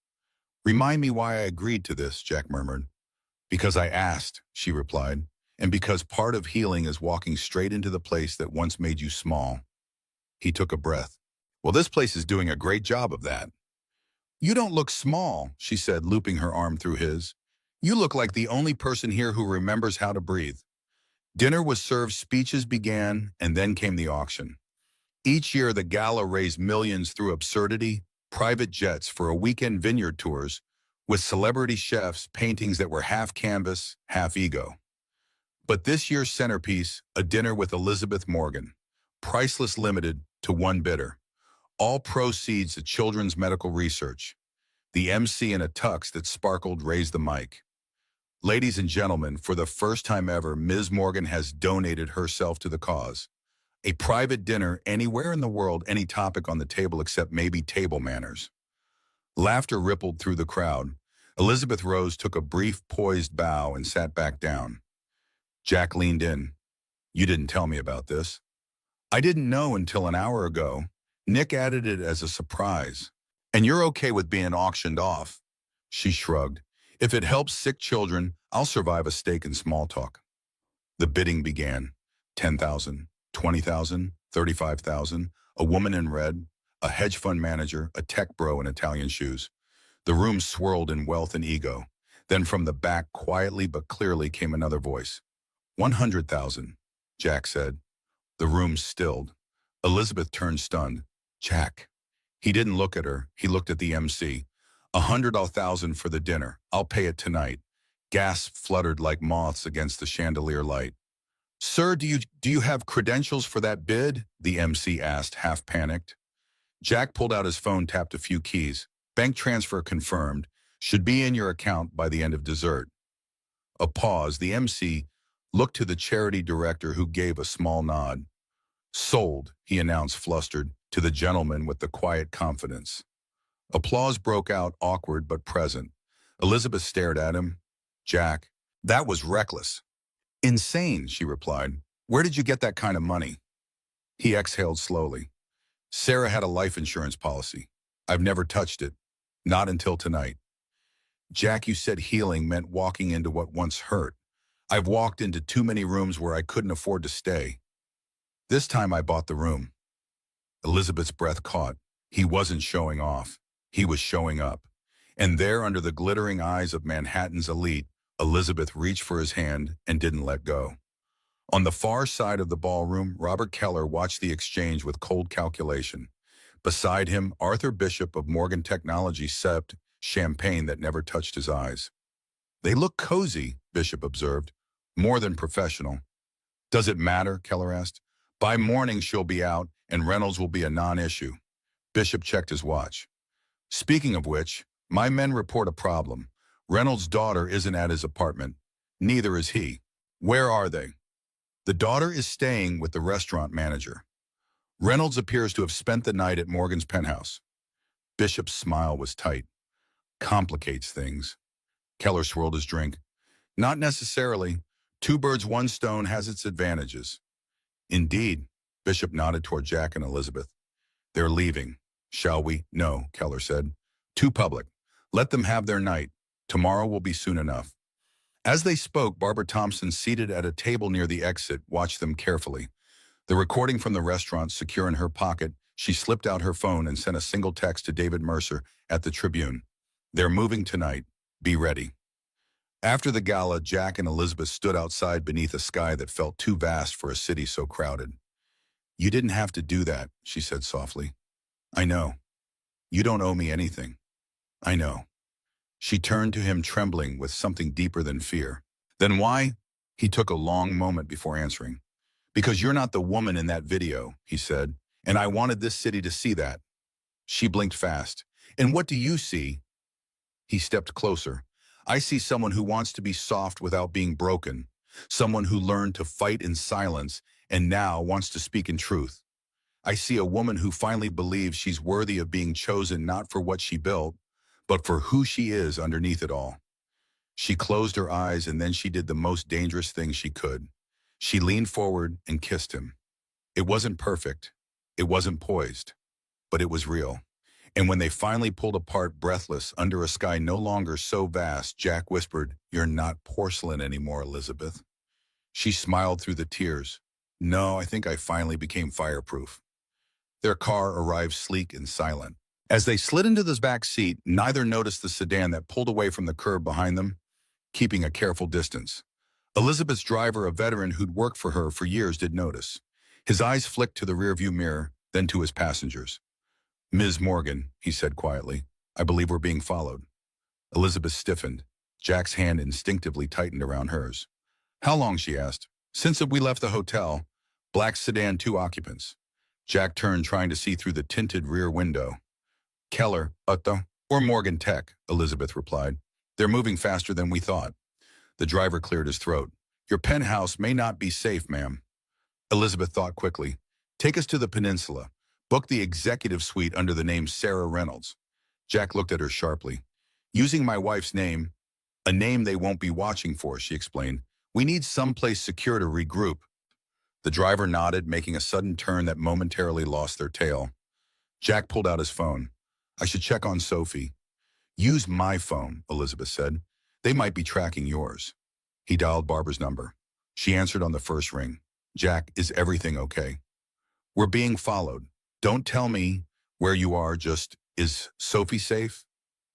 "Remind me why I agreed to this," Jack murmured. "Because I asked," she replied, "and because part of healing is walking straight into the place that once made you small." He took a breath. "Well, this place is doing a great job of that." "You don't look small," she said, looping her arm through his. "You look like the only person here who remembers how to breathe." Dinner was served, speeches began, and then came the auction. Each year, the gala raised millions through absurdity, private jets for a weekend vineyard tours, with celebrity chefs, paintings that were half canvas, half ego. But this year's centerpiece, a dinner with Elizabeth Morgan, priceless, limited to one bidder. All proceeds to children's medical research. The MC in a tux that sparkled raised the mic. "Ladies and gentlemen, for the first time ever, Ms. Morgan has donated herself to the cause. A private dinner anywhere in the world, any topic on the table except maybe table manners." Laughter rippled through the crowd. Elizabeth rose, took a brief, poised bow, and sat back down. Jack leaned in. "You didn't tell me about this." "I didn't know until an hour ago. Nick added it as a surprise." "And you're okay with being auctioned off?" She shrugged. "If it helps sick children, I'll survive a steak and small talk." The bidding began. 10,000, 20,000, 35,000, a woman in red, a hedge fund manager, a tech bro in Italian shoes. The room swirled in wealth and ego. Then from the back, quietly but clearly, came another voice. 100,000, Jack said. The room stilled. Elizabeth turned stunned. "Jack." He didn't look at her. He looked at the MC. 100,000 for the dinner. I'll pay it tonight." Gasps fluttered like moths against the chandelier light. "Sir, do you have credentials for that bid?" the MC asked, half panicked. Jack pulled out his phone, tapped a few keys. "Bank transfer confirmed. Should be in your account by the end of dessert." A pause. The MC looked to the charity director, who gave a small nod. "Sold," he announced, flustered, to the gentleman with the quiet confidence. Applause broke out, awkward but present. Elizabeth stared at him. "Jack, that was reckless." "Insane," she replied. "Where did you get that kind of money?" He exhaled slowly. "Sarah had a life insurance policy. I've never touched it. Not until tonight." "Jack, you said healing meant walking into what once hurt. I've walked into too many rooms where I couldn't afford to stay. This time I bought the room." Elizabeth's breath caught. He wasn't showing off. He was showing up. And there, under the glittering eyes of Manhattan's elite, Elizabeth reached for his hand and didn't let go. On the far side of the ballroom, Robert Keller watched the exchange with cold calculation. Beside him, Arthur Bishop of Morgan Technology sipped champagne that never touched his eyes. They look cozy, Bishop observed, more than professional. Does it matter? Keller asked. By morning she'll be out and Reynolds will be a non-issue. Bishop checked his watch. Speaking of which, my men report a problem. Reynolds' daughter isn't at his apartment. Neither is he. Where are they? The daughter is staying with the restaurant manager. Reynolds appears to have spent the night at Morgan's penthouse. Bishop's smile was tight. Complicates things. Keller swirled his drink. Not necessarily. Two birds, one stone has its advantages. Indeed, Bishop nodded toward Jack and Elizabeth. They're leaving. Shall we? No, Keller said. Too public. Let them have their night. Tomorrow will be soon enough. As they spoke, Barbara Thompson, seated at a table near the exit, watched them carefully. The recording from the restaurant secure in her pocket, she slipped out her phone and sent a single text to David Mercer at the Tribune. They're moving tonight. Be ready. After the gala, Jack and Elizabeth stood outside beneath a sky that felt too vast for a city so crowded. You didn't have to do that, she said softly. I know. You don't owe me anything. I know. She turned to him, trembling with something deeper than fear. Then why? He took a long moment before answering. Because you're not the woman in that video, he said, and I wanted this city to see that. She blinked fast. And what do you see? He stepped closer. I see someone who wants to be soft without being broken, someone who learned to fight in silence and now wants to speak in truth. I see a woman who finally believes she's worthy of being chosen not for what she built, but for who she is underneath it all. She closed her eyes and then she did the most dangerous thing she could. She leaned forward and kissed him. It wasn't perfect. It wasn't poised, but it was real. And when they finally pulled apart, breathless, under a sky no longer so vast, Jack whispered, You're not porcelain anymore, Elizabeth. She smiled through the tears. No, I think I finally became fireproof. Their car arrived sleek and silent. As they slid into the back seat, neither noticed the sedan that pulled away from the curb behind them, keeping a careful distance. Elizabeth's driver, a veteran who'd worked for her for years, did notice. His eyes flicked to the rearview mirror, then to his passengers. Ms. Morgan, he said quietly, I believe we're being followed. Elizabeth stiffened. Jack's hand instinctively tightened around hers. How long, she asked. Since we left the hotel. Black sedan, 2 occupants. Jack turned, trying to see through the tinted rear window. Keller, Otto, or Morgan Tech, Elizabeth replied. They're moving faster than we thought. The driver cleared his throat. Your penthouse may not be safe, ma'am. Elizabeth thought quickly. Take us to the peninsula. Book the executive suite under the name Sarah Reynolds. Jack looked at her sharply. Using my wife's name, a name they won't be watching for, she explained. We need someplace secure to regroup. The driver nodded, making a sudden turn that momentarily lost their tail. Jack pulled out his phone. I should check on Sophie. Use my phone, Elizabeth said. They might be tracking yours. He dialed Barbara's number. She answered on the first ring. Jack, is everything okay? We're being followed. Don't tell me where you are, just, is Sophie safe?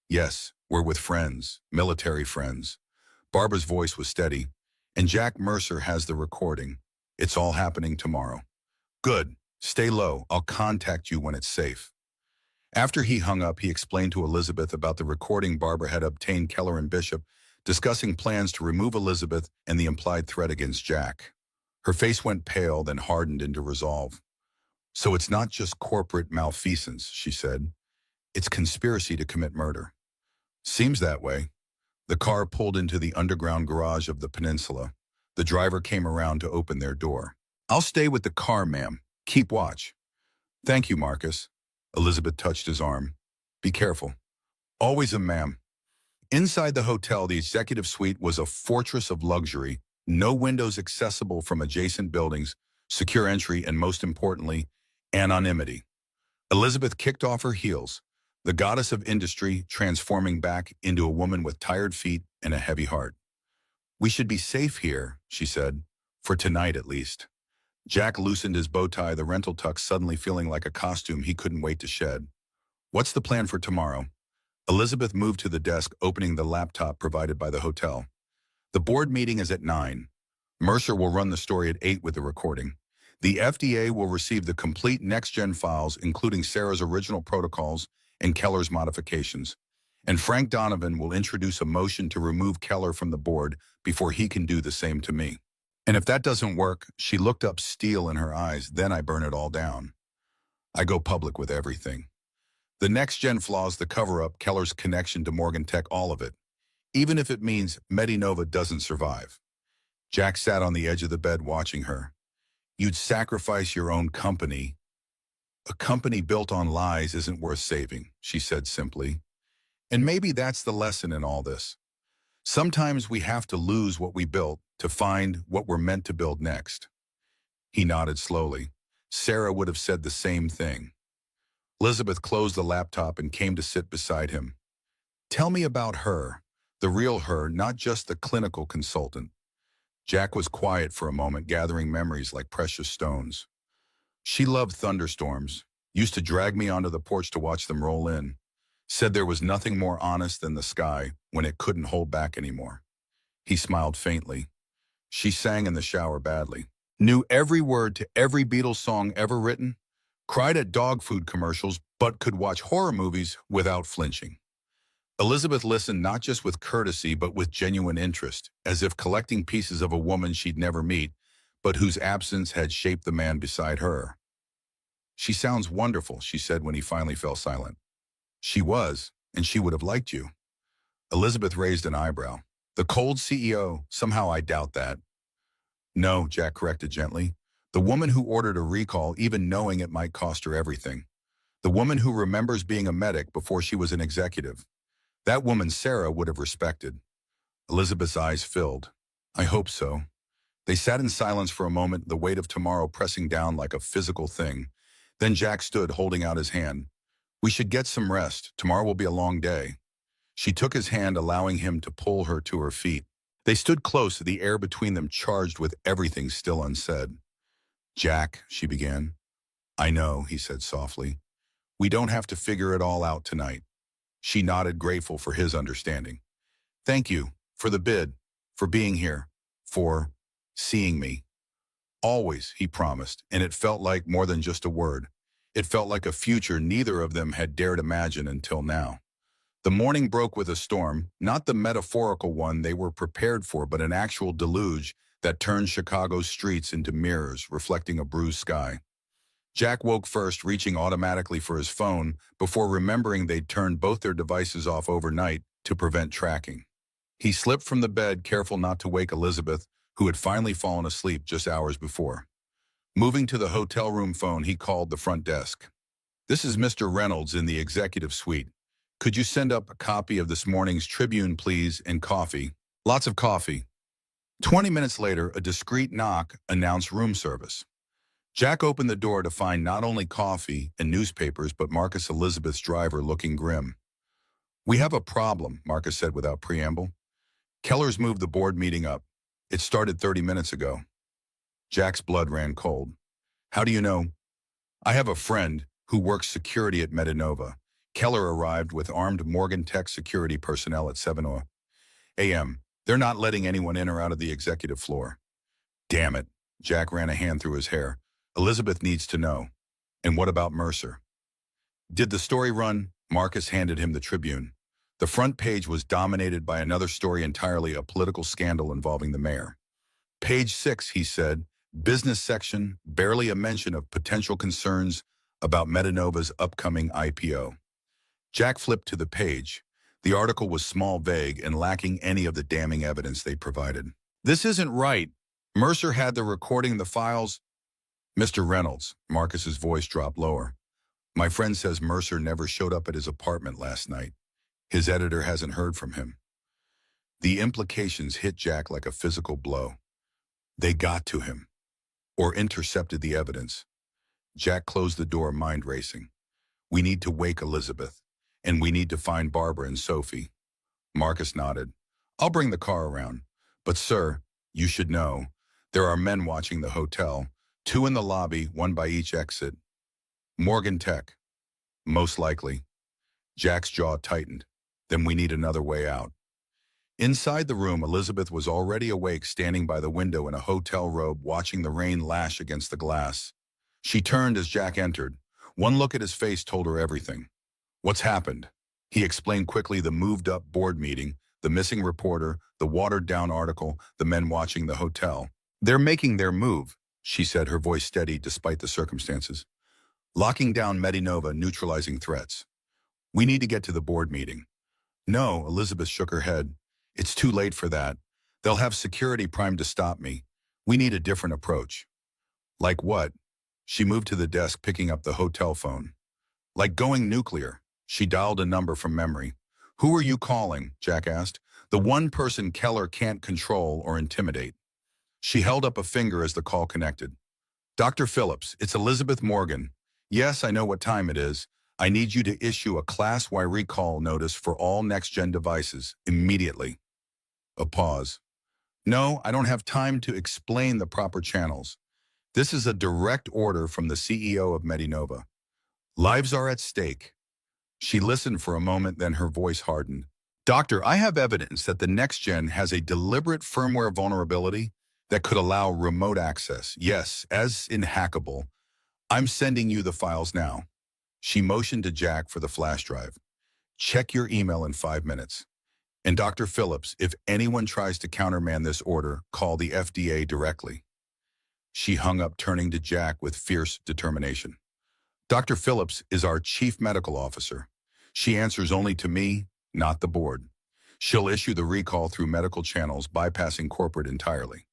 Yes, we're with friends, military friends. Barbara's voice was steady. And Jack Mercer has the recording. It's all happening tomorrow. Good. Stay low. I'll contact you when it's safe. After he hung up, he explained to Elizabeth about the recording Barbara had obtained Keller and Bishop, discussing plans to remove Elizabeth and the implied threat against Jack. Her face went pale, then hardened into resolve. So it's not just corporate malfeasance, she said. It's conspiracy to commit murder. Seems that way. The car pulled into the underground garage of the peninsula. The driver came around to open their door. I'll stay with the car, ma'am. Keep watch. Thank you, Marcus. Elizabeth touched his arm. Be careful. Always a ma'am. Inside the hotel, the executive suite was a fortress of luxury, no windows accessible from adjacent buildings, secure entry, and most importantly, anonymity. Elizabeth kicked off her heels, the goddess of industry transforming back into a woman with tired feet and a heavy heart. We should be safe here, she said, for tonight at least. Jack loosened his bow tie, the rental tux suddenly feeling like a costume he couldn't wait to shed. What's the plan for tomorrow? Elizabeth moved to the desk, opening the laptop provided by the hotel. The board meeting is at 9. Mercer will run the story at 8 with the recording. The FDA will receive the complete next-gen files, including Sarah's original protocols and Keller's modifications. And Frank Donovan will introduce a motion to remove Keller from the board before he can do the same to me. And if that doesn't work, she looked up, steel in her eyes, then I burn it all down. I go public with everything. The next-gen flaws, the cover-up, Keller's connection to Morgan Tech, all of it. Even if it means Medinova doesn't survive. Jack sat on the edge of the bed watching her. You'd sacrifice your own company. A company built on lies isn't worth saving, she said simply. And maybe that's the lesson in all this. Sometimes we have to lose what we built to find what we're meant to build next. He nodded slowly. Sarah would have said the same thing. Elizabeth closed the laptop and came to sit beside him. Tell me about her, the real her, not just the clinical consultant. Jack was quiet for a moment, gathering memories like precious stones. She loved thunderstorms, used to drag me onto the porch to watch them roll in, said there was nothing more honest than the sky when it couldn't hold back anymore. He smiled faintly. She sang in the shower badly, knew every word to every Beatles song ever written, cried at dog food commercials, but could watch horror movies without flinching. Elizabeth listened not just with courtesy, but with genuine interest, as if collecting pieces of a woman she'd never meet, but whose absence had shaped the man beside her. She sounds wonderful, she said when he finally fell silent. She was, and she would have liked you. Elizabeth raised an eyebrow. The cold CEO, somehow I doubt that. No, Jack corrected gently. The woman who ordered a recall, even knowing it might cost her everything. The woman who remembers being a medic before she was an executive. That woman Sarah would have respected. Elizabeth's eyes filled. I hope so. They sat in silence for a moment, the weight of tomorrow pressing down like a physical thing. Then Jack stood, holding out his hand. We should get some rest. Tomorrow will be a long day. She took his hand, allowing him to pull her to her feet. They stood close, the air between them charged with everything still unsaid. Jack, she began. I know, he said softly. We don't have to figure it all out tonight. She nodded, grateful for his understanding. Thank you for the bid, for being here, for seeing me. Always, he promised, and it felt like more than just a word. It felt like a future neither of them had dared imagine until now. The morning broke with a storm, not the metaphorical one they were prepared for, but an actual deluge that turned Chicago's streets into mirrors, reflecting a bruised sky. Jack woke first, reaching automatically for his phone, before remembering they'd turned both their devices off overnight to prevent tracking. He slipped from the bed, careful not to wake Elizabeth, who had finally fallen asleep just hours before. Moving to the hotel room phone, he called the front desk. This is Mr. Reynolds in the executive suite. Could you send up a copy of this morning's Tribune, please, and coffee? Lots of coffee. 20 minutes later, a discreet knock announced room service. Jack opened the door to find not only coffee and newspapers, but Marcus, Elizabeth's driver, looking grim. We have a problem, Marcus said without preamble. Keller's moved the board meeting up. It started 30 minutes ago. Jack's blood ran cold. How do you know? I have a friend who works security at Medinova. Keller arrived with armed Morgan Tech security personnel at 7 a.m. They're not letting anyone in or out of the executive floor. Damn it. Jack ran a hand through his hair. Elizabeth needs to know. And what about Mercer? Did the story run? Marcus handed him the Tribune. The front page was dominated by another story entirely, a political scandal involving the mayor. Page 6, he said, business section, barely a mention of potential concerns about Medinova's upcoming IPO. Jack flipped to the page. The article was small, vague, and lacking any of the damning evidence they provided. This isn't right. Mercer had the recording, the files. Mr. Reynolds, Marcus's voice dropped lower. My friend says Mercer never showed up at his apartment last night. His editor hasn't heard from him. The implications hit Jack like a physical blow. They got to him, or intercepted the evidence. Jack closed the door, mind racing. We need to wake Elizabeth, and we need to find Barbara and Sophie. Marcus nodded. I'll bring the car around. But sir, you should know, there are men watching the hotel, 2 in the lobby, 1 by each exit. Morgan Tech. Most likely. Jack's jaw tightened. Then we need another way out. Inside the room, Elizabeth was already awake, standing by the window in a hotel robe, watching the rain lash against the glass. She turned as Jack entered. One look at his face told her everything. What's happened? He explained quickly the moved-up board meeting, the missing reporter, the watered-down article, the men watching the hotel. They're making their move, she said, her voice steady despite the circumstances. Locking down Medinova, neutralizing threats. We need to get to the board meeting. No, Elizabeth shook her head. It's too late for that. They'll have security primed to stop me. We need a different approach. Like what? She moved to the desk, picking up the hotel phone. Like going nuclear. She dialed a number from memory. Who are you calling? Jack asked. The one person Keller can't control or intimidate. She held up a finger as the call connected. Dr. Phillips, it's Elizabeth Morgan. Yes, I know what time it is. I need you to issue a Class Y recall notice for all next-gen devices immediately. A pause. No, I don't have time to explain the proper channels. This is a direct order from the CEO of Medinova. Lives are at stake. She listened for a moment, then her voice hardened. Doctor, I have evidence that the next-gen has a deliberate firmware vulnerability that could allow remote access. Yes, as in hackable. I'm sending you the files now. She motioned to Jack for the flash drive. Check your email in 5 minutes. And Dr. Phillips, if anyone tries to countermand this order, call the FDA directly. She hung up, turning to Jack with fierce determination. Dr. Phillips is our chief medical officer. She answers only to me, not the board. She'll issue the recall through medical channels, bypassing corporate entirely.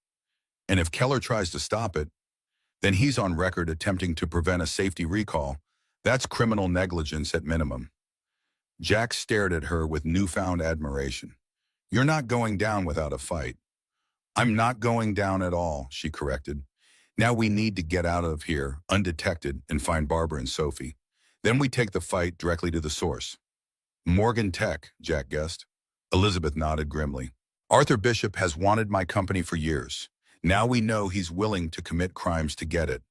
And if Keller tries to stop it, then he's on record attempting to prevent a safety recall. That's criminal negligence at minimum. Jack stared at her with newfound admiration. You're not going down without a fight. I'm not going down at all, she corrected. Now we need to get out of here, undetected, and find Barbara and Sophie. Then we take the fight directly to the source. Morgan Tech, Jack guessed. Elizabeth nodded grimly. Arthur Bishop has wanted my company for years. Now we know he's willing to commit crimes to get it.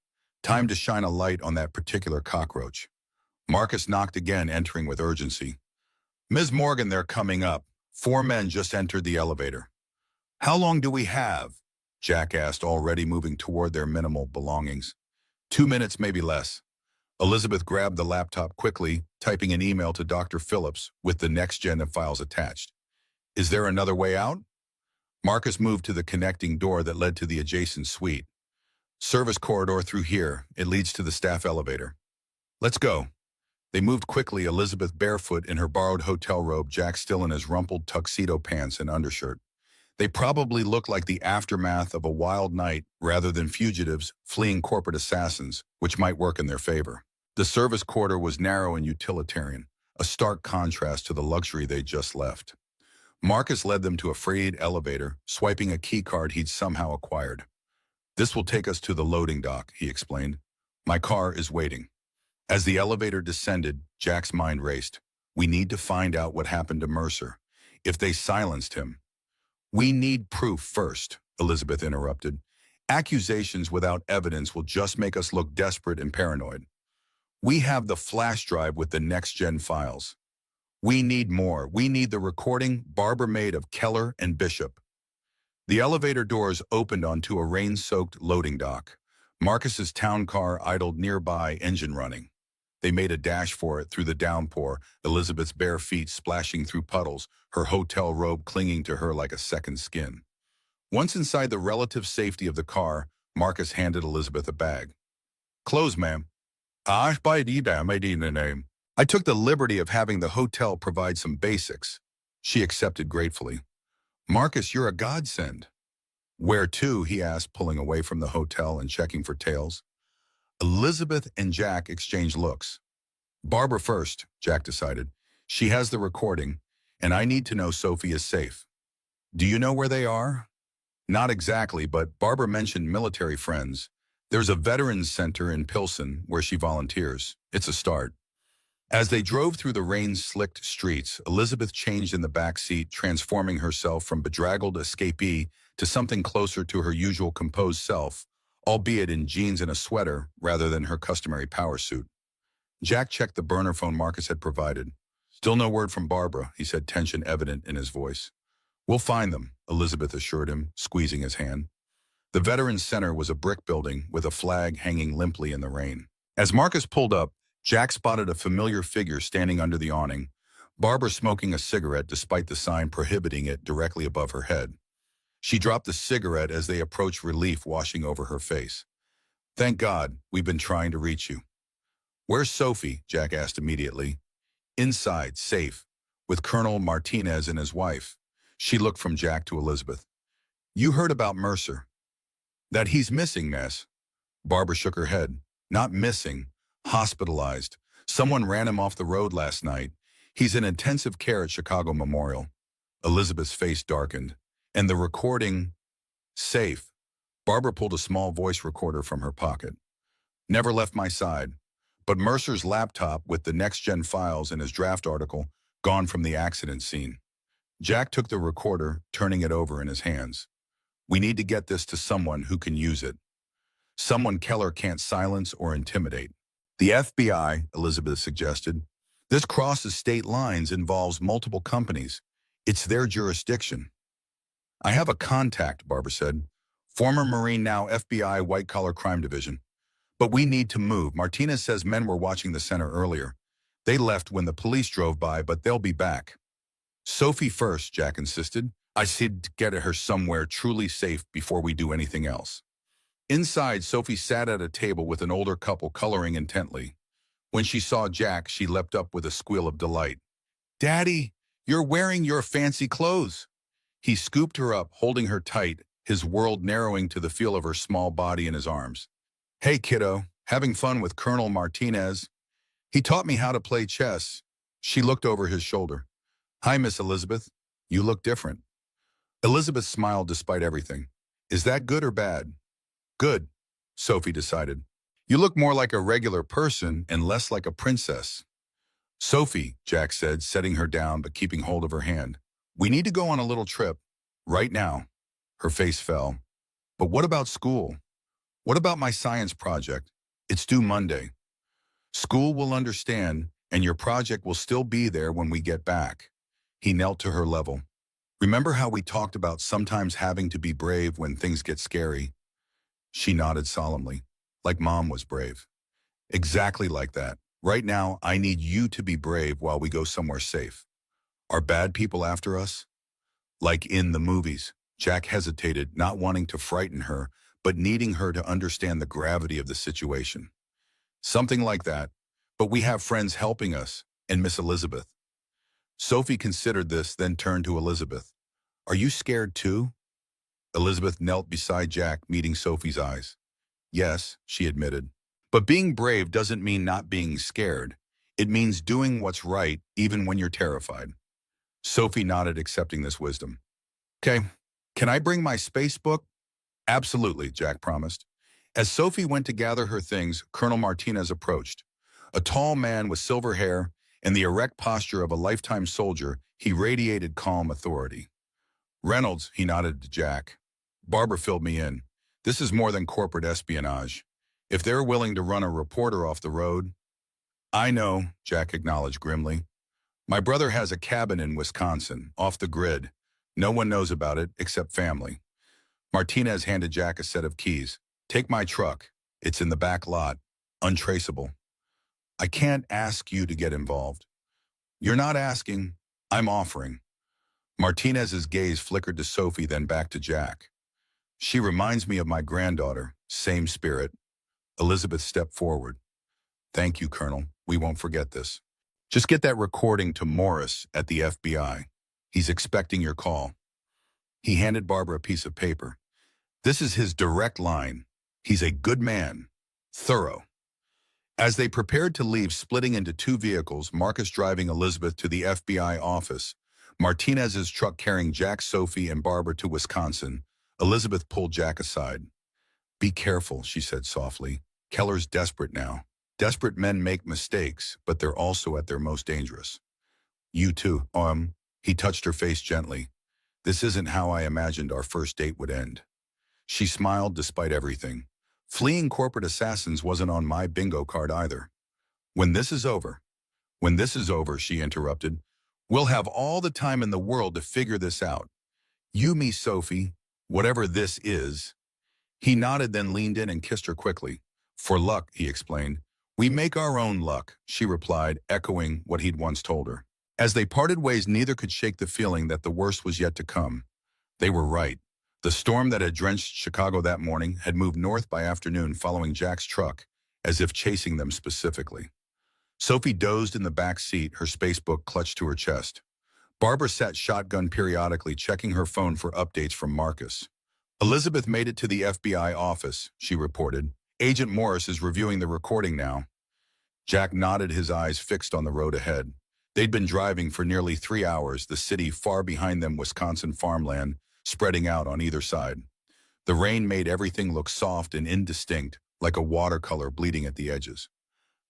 Time to shine a light on that particular cockroach. Marcus knocked again, entering with urgency. Ms. Morgan, they're coming up. 4 men just entered the elevator. How long do we have? Jack asked, already moving toward their minimal belongings. 2 minutes, maybe less. Elizabeth grabbed the laptop quickly, typing an email to Dr. Phillips with the next-gen of files attached. Is there another way out? Marcus moved to the connecting door that led to the adjacent suite. Service corridor through here. It leads to the staff elevator. Let's go. They moved quickly, Elizabeth barefoot in her borrowed hotel robe, Jack still in his rumpled tuxedo pants and undershirt. They probably looked like the aftermath of a wild night rather than fugitives fleeing corporate assassins, which might work in their favor. The service corridor was narrow and utilitarian, a stark contrast to the luxury they'd just left. Marcus led them to a freighted elevator, swiping a key card he'd somehow acquired. This will take us to the loading dock, he explained. My car is waiting. As the elevator descended, Jack's mind raced. We need to find out what happened to Mercer. If they silenced him. We need proof first, Elizabeth interrupted. Accusations without evidence will just make us look desperate and paranoid. We have the flash drive with the next-gen files. We need more. We need the recording Barbara made of Keller and Bishop. The elevator doors opened onto a rain-soaked loading dock. Marcus's town car idled nearby, engine running. They made a dash for it through the downpour, Elizabeth's bare feet splashing through puddles, her hotel robe clinging to her like a second skin. Once inside the relative safety of the car, Marcus handed Elizabeth a bag. Clothes, ma'am. I took the liberty of having the hotel provide some basics. She accepted gratefully. Marcus, you're a godsend. Where to? He asked, pulling away from the hotel and checking for tails. Elizabeth and Jack exchanged looks. Barbara first, Jack decided. She has the recording, and I need to know Sophie is safe. Do you know where they are? Not exactly, but Barbara mentioned military friends. There's a veterans center in Pilsen where she volunteers. It's a start. As they drove through the rain-slicked streets, Elizabeth changed in the back seat, transforming herself from bedraggled escapee to something closer to her usual composed self, albeit in jeans and a sweater rather than her customary power suit. Jack checked the burner phone Marcus had provided. Still no word from Barbara, he said, tension evident in his voice. We'll find them, Elizabeth assured him, squeezing his hand. The Veterans Center was a brick building with a flag hanging limply in the rain. As Marcus pulled up, Jack spotted a familiar figure standing under the awning, Barbara smoking a cigarette despite the sign prohibiting it directly above her head. She dropped the cigarette as they approached, relief washing over her face. Thank God, we've been trying to reach you. Where's Sophie? Jack asked immediately. Inside, safe, with Colonel Martinez and his wife. She looked from Jack to Elizabeth. You heard about Mercer. That he's missing, Miss. Barbara shook her head. Not missing, hospitalized. Someone ran him off the road last night. He's in intensive care at Chicago Memorial. Elizabeth's face darkened. And the recording, safe. Barbara pulled a small voice recorder from her pocket. Never left my side. But Mercer's laptop with the next-gen files and his draft article gone from the accident scene. Jack took the recorder, turning it over in his hands. We need to get this to someone who can use it. Someone Keller can't silence or intimidate. The FBI, Elizabeth suggested. This crosses state lines, involves multiple companies. It's their jurisdiction. I have a contact, Barbara said. Former Marine, now FBI White-Collar Crime Division. But we need to move. Martinez says men were watching the center earlier. They left when the police drove by, but they'll be back. Sophie first, Jack insisted. I said to get her somewhere truly safe before we do anything else. Inside, Sophie sat at a table with an older couple coloring intently. When she saw Jack, she leapt up with a squeal of delight. Daddy, you're wearing your fancy clothes. He scooped her up, holding her tight, his world narrowing to the feel of her small body in his arms. Hey, kiddo, having fun with Colonel Martinez? He taught me how to play chess. She looked over his shoulder. Hi, Miss Elizabeth. You look different. Elizabeth smiled despite everything. Is that good or bad? Good, Sophie decided. You look more like a regular person and less like a princess. Sophie, Jack said, setting her down but keeping hold of her hand. We need to go on a little trip. Right now. Her face fell. But what about school? What about my science project? It's due Monday. School will understand, and your project will still be there when we get back. He knelt to her level. Remember how we talked about sometimes having to be brave when things get scary? She nodded solemnly, like Mom was brave. Exactly like that. Right now, I need you to be brave while we go somewhere safe. Are bad people after us? Like in the movies. Jack hesitated, not wanting to frighten her, but needing her to understand the gravity of the situation. Something like that. But we have friends helping us, and Miss Elizabeth. Sophie considered this, then turned to Elizabeth. Are you scared too? Elizabeth knelt beside Jack, meeting Sophie's eyes. Yes, she admitted. But being brave doesn't mean not being scared. It means doing what's right, even when you're terrified. Sophie nodded, accepting this wisdom. Okay, can I bring my space book? Absolutely, Jack promised. As Sophie went to gather her things, Colonel Martinez approached. A tall man with silver hair and the erect posture of a lifetime soldier, he radiated calm authority. Reynolds, he nodded to Jack. Barbara filled me in. This is more than corporate espionage. If they're willing to run a reporter off the road... I know, Jack acknowledged grimly. My brother has a cabin in Wisconsin, off the grid. No one knows about it except family. Martinez handed Jack a set of keys. Take my truck. It's in the back lot. Untraceable. I can't ask you to get involved. You're not asking. I'm offering. Martinez's gaze flickered to Sophie, then back to Jack. She reminds me of my granddaughter. Same spirit. Elizabeth stepped forward. Thank you, Colonel. We won't forget this. Just get that recording to Morris at the FBI. He's expecting your call. He handed Barbara a piece of paper. This is his direct line. He's a good man. Thorough. As they prepared to leave, splitting into two vehicles, Marcus driving Elizabeth to the FBI office, Martinez's truck carrying Jack, Sophie, and Barbara to Wisconsin, Elizabeth pulled Jack aside. Be careful, she said softly. Keller's desperate now. Desperate men make mistakes, but they're also at their most dangerous. You too, he touched her face gently. This isn't how I imagined our first date would end. She smiled despite everything. Fleeing corporate assassins wasn't on my bingo card either. When this is over, she interrupted, we'll have all the time in the world to figure this out. You, me, Sophie, whatever this is. He nodded, then leaned in and kissed her quickly. For luck, he explained. We make our own luck, she replied, echoing what he'd once told her. As they parted ways, neither could shake the feeling that the worst was yet to come. They were right. The storm that had drenched Chicago that morning had moved north by afternoon, following Jack's truck, as if chasing them specifically. Sophie dozed in the back seat, her spacebook clutched to her chest. Barbara sat shotgun, periodically checking her phone for updates from Marcus. Elizabeth made it to the FBI office, she reported. Agent Morris is reviewing the recording now. Jack nodded, his eyes fixed on the road ahead. They'd been driving for nearly 3 hours, the city far behind them, Wisconsin farmland spreading out on either side. The rain made everything look soft and indistinct, like a watercolor bleeding at the edges.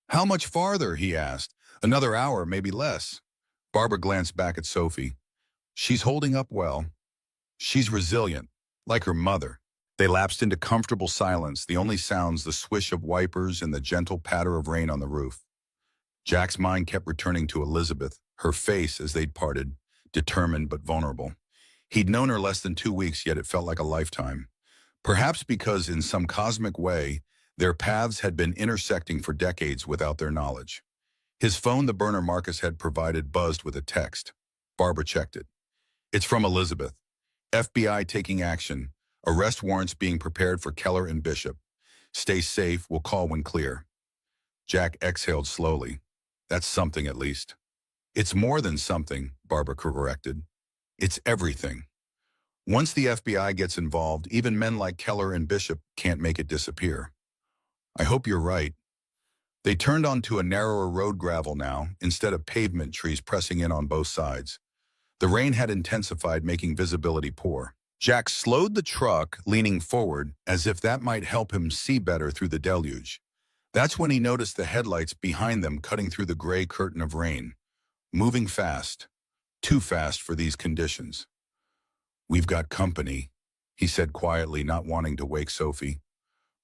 How much farther? He asked. Another hour, maybe less. Barbara glanced back at Sophie. She's holding up well. She's resilient, like her mother. They lapsed into comfortable silence, the only sounds the swish of wipers and the gentle patter of rain on the roof. Jack's mind kept returning to Elizabeth, her face as they'd parted, determined but vulnerable. He'd known her less than 2 weeks, yet it felt like a lifetime. Perhaps because in some cosmic way, their paths had been intersecting for decades without their knowledge. His phone, the burner Marcus had provided, buzzed with a text. Barbara checked it. It's from Elizabeth. FBI taking action. Arrest warrants being prepared for Keller and Bishop. Stay safe, we'll call when clear. Jack exhaled slowly. That's something, at least. It's more than something, Barbara corrected. It's everything. Once the FBI gets involved, even men like Keller and Bishop can't make it disappear. I hope you're right. They turned onto a narrower road, gravel now, instead of pavement, trees pressing in on both sides. The rain had intensified, making visibility poor. Jack slowed the truck, leaning forward, as if that might help him see better through the deluge. That's when he noticed the headlights behind them cutting through the gray curtain of rain. Moving fast. Too fast for these conditions. We've got company, he said quietly, not wanting to wake Sophie.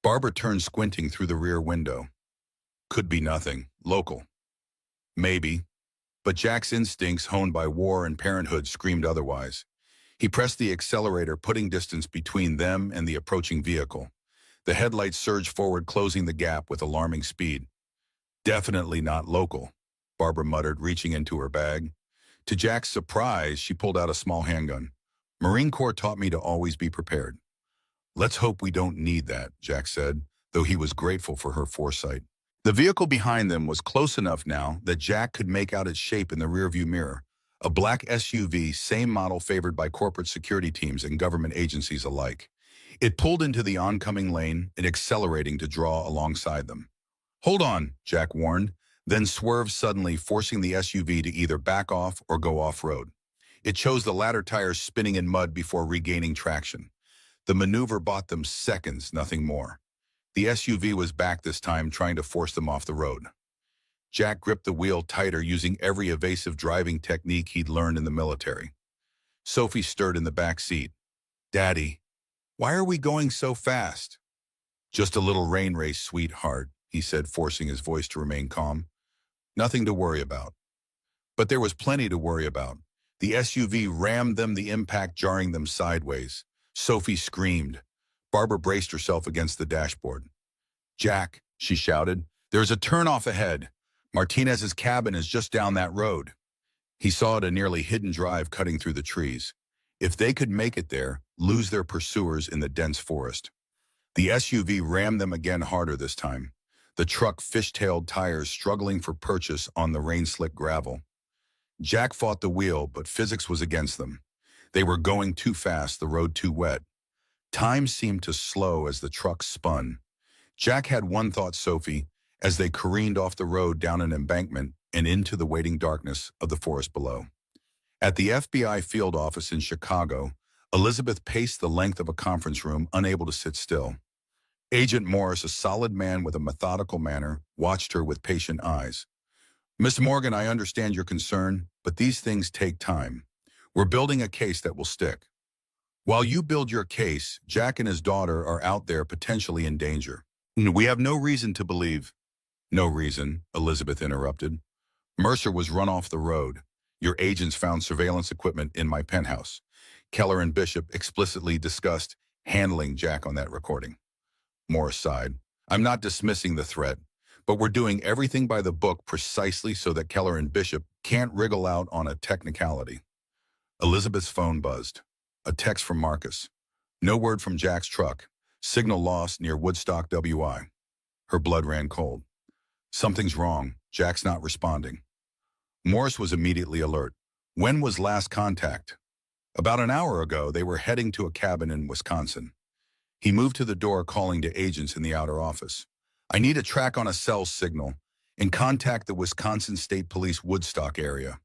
Barbara turned, squinting through the rear window. Could be nothing. Local. Maybe. But Jack's instincts, honed by war and parenthood, screamed otherwise. He pressed the accelerator, putting distance between them and the approaching vehicle. The headlights surged forward, closing the gap with alarming speed. Definitely not local, Barbara muttered, reaching into her bag. To Jack's surprise, she pulled out a small handgun. Marine Corps taught me to always be prepared. Let's hope we don't need that, Jack said, though he was grateful for her foresight. The vehicle behind them was close enough now that Jack could make out its shape in the rearview mirror. A black SUV, same model favored by corporate security teams and government agencies alike. It pulled into the oncoming lane and accelerating to draw alongside them. Hold on, Jack warned, then swerved suddenly, forcing the SUV to either back off or go off-road. It chose the latter, tires spinning in mud before regaining traction. The maneuver bought them seconds, nothing more. The SUV was back this time, trying to force them off the road. Jack gripped the wheel tighter, using every evasive driving technique he'd learned in the military. Sophie stirred in the back seat. Daddy, why are we going so fast? Just a little rain race, sweetheart, he said, forcing his voice to remain calm. Nothing to worry about. But there was plenty to worry about. The SUV rammed them, the impact jarring them sideways. Sophie screamed. Barbara braced herself against the dashboard. Jack, she shouted, there's a turnoff ahead. Martinez's cabin is just down that road. He saw it, a nearly hidden drive cutting through the trees. If they could make it there, lose their pursuers in the dense forest. The SUV rammed them again, harder this time. The truck fishtailed, tires struggling for purchase on the rain-slick gravel. Jack fought the wheel, but physics was against them. They were going too fast, the road too wet. Time seemed to slow as the truck spun. Jack had one thought, Sophie, as they careened off the road, down an embankment and into the waiting darkness of the forest below. At the FBI field office in Chicago, Elizabeth paced the length of a conference room, unable to sit still. Agent Morris, a solid man with a methodical manner, watched her with patient eyes. Miss Morgan, I understand your concern, but these things take time. We're building a case that will stick. While you build your case, Jack and his daughter are out there, potentially in danger. We have no reason to believe. No reason, Elizabeth interrupted. Mercer was run off the road. Your agents found surveillance equipment in my penthouse. Keller and Bishop explicitly discussed handling Jack on that recording. Morris sighed. I'm not dismissing the threat, but we're doing everything by the book precisely so that Keller and Bishop can't wriggle out on a technicality. Elizabeth's phone buzzed. A text from Marcus. No word from Jack's truck. Signal lost near Woodstock, WI. Her blood ran cold. Something's wrong. Jack's not responding. Morris was immediately alert. When was last contact? About an hour ago, they were heading to a cabin in Wisconsin. He moved to the door, calling to agents in the outer office. I need a track on a cell signal and contact the Wisconsin State Police Woodstock area.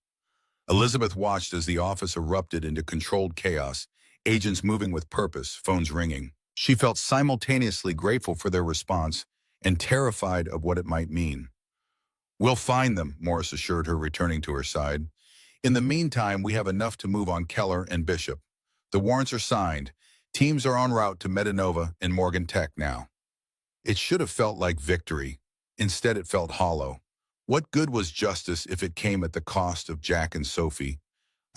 Elizabeth watched as the office erupted into controlled chaos, agents moving with purpose, phones ringing. She felt simultaneously grateful for their response and terrified of what it might mean. We'll find them, Morris assured her, returning to her side. In the meantime, we have enough to move on Keller and Bishop. The warrants are signed. Teams are en route to Medanova and Morgan Tech now. It should have felt like victory. Instead, it felt hollow. What good was justice if it came at the cost of Jack and Sophie?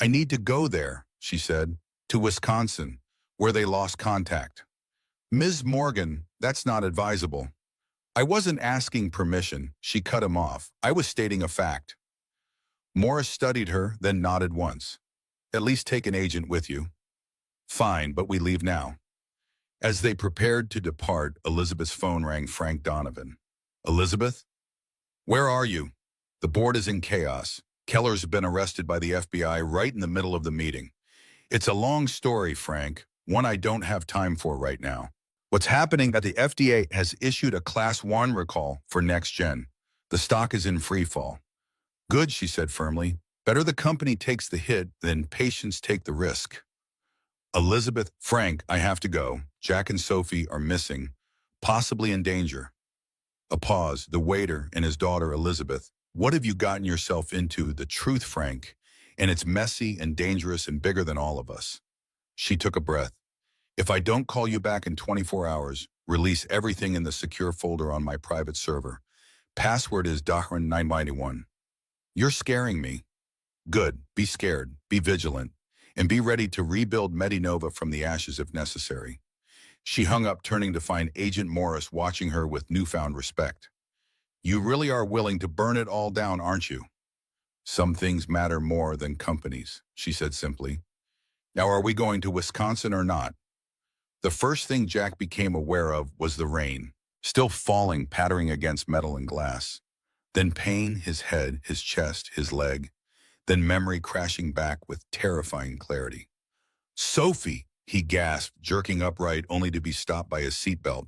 I need to go there, she said, to Wisconsin, where they lost contact. Ms. Morgan, that's not advisable. I wasn't asking permission, she cut him off. I was stating a fact. Morris studied her, then nodded once. At least take an agent with you. Fine, but we leave now. As they prepared to depart, Elizabeth's phone rang. Frank Donovan. Elizabeth? Where are you? The board is in chaos. Keller's been arrested by the FBI right in the middle of the meeting. It's a long story, Frank, one I don't have time for right now. What's happening is that the FDA has issued a Class 1 recall for NextGen. The stock is in free fall. Good, she said firmly. Better the company takes the hit than patients take the risk. Elizabeth, Frank, I have to go. Jack and Sophie are missing, possibly in danger. A pause, the waiter and his daughter Elizabeth. What have you gotten yourself into? The truth, Frank. And it's messy and dangerous and bigger than all of us. She took a breath. If I don't call you back in 24 hours, release everything in the secure folder on my private server. Password is Dahran991. You're scaring me. Good. Be scared. Be vigilant. And be ready to rebuild Medanova from the ashes if necessary. She hung up, turning to find Agent Morris watching her with newfound respect. You really are willing to burn it all down, aren't you? Some things matter more than companies, she said simply. Now, are we going to Wisconsin or not? The first thing Jack became aware of was the rain, still falling, pattering against metal and glass. Then pain, his head, his chest, his leg. Then memory crashing back with terrifying clarity. Sophie, he gasped, jerking upright only to be stopped by his seatbelt.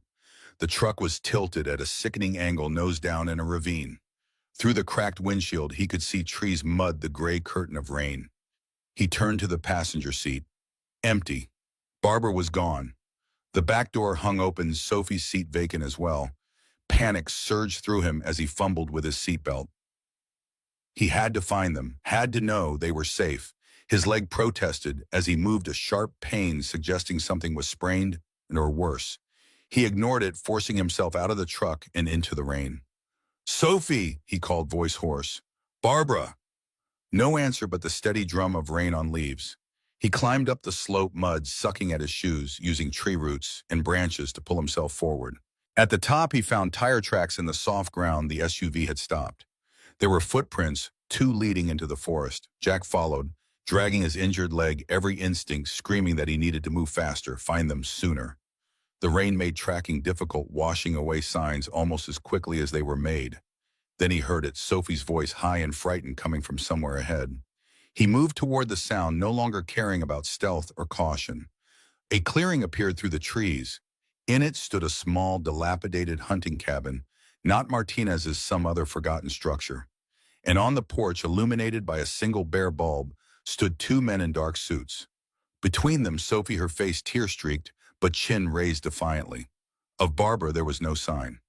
The truck was tilted at a sickening angle, nose down in a ravine. Through the cracked windshield, he could see trees mud the gray curtain of rain. He turned to the passenger seat. Empty. Barbara was gone. The back door hung open, Sophie's seat vacant as well. Panic surged through him as he fumbled with his seatbelt. He had to find them, had to know they were safe. His leg protested as he moved, a sharp pain suggesting something was sprained or worse. He ignored it, forcing himself out of the truck and into the rain. Sophie, he called, voice hoarse. Barbara. No answer but the steady drum of rain on leaves. He climbed up the slope, mud sucking at his shoes, using tree roots and branches to pull himself forward. At the top, he found tire tracks in the soft ground the SUV had stopped. There were footprints, two leading into the forest. Jack followed, dragging his injured leg, every instinct screaming that he needed to move faster, find them sooner. The rain made tracking difficult, washing away signs almost as quickly as they were made. Then he heard it, Sophie's voice, high and frightened, coming from somewhere ahead. He moved toward the sound, no longer caring about stealth or caution. A clearing appeared through the trees. In it stood a small, dilapidated hunting cabin, not Martinez's, some other forgotten structure. And on the porch, illuminated by a single bare bulb, stood two men in dark suits. Between them, Sophie, her face tear-streaked, but chin raised defiantly. Of Barbara, there was no sign.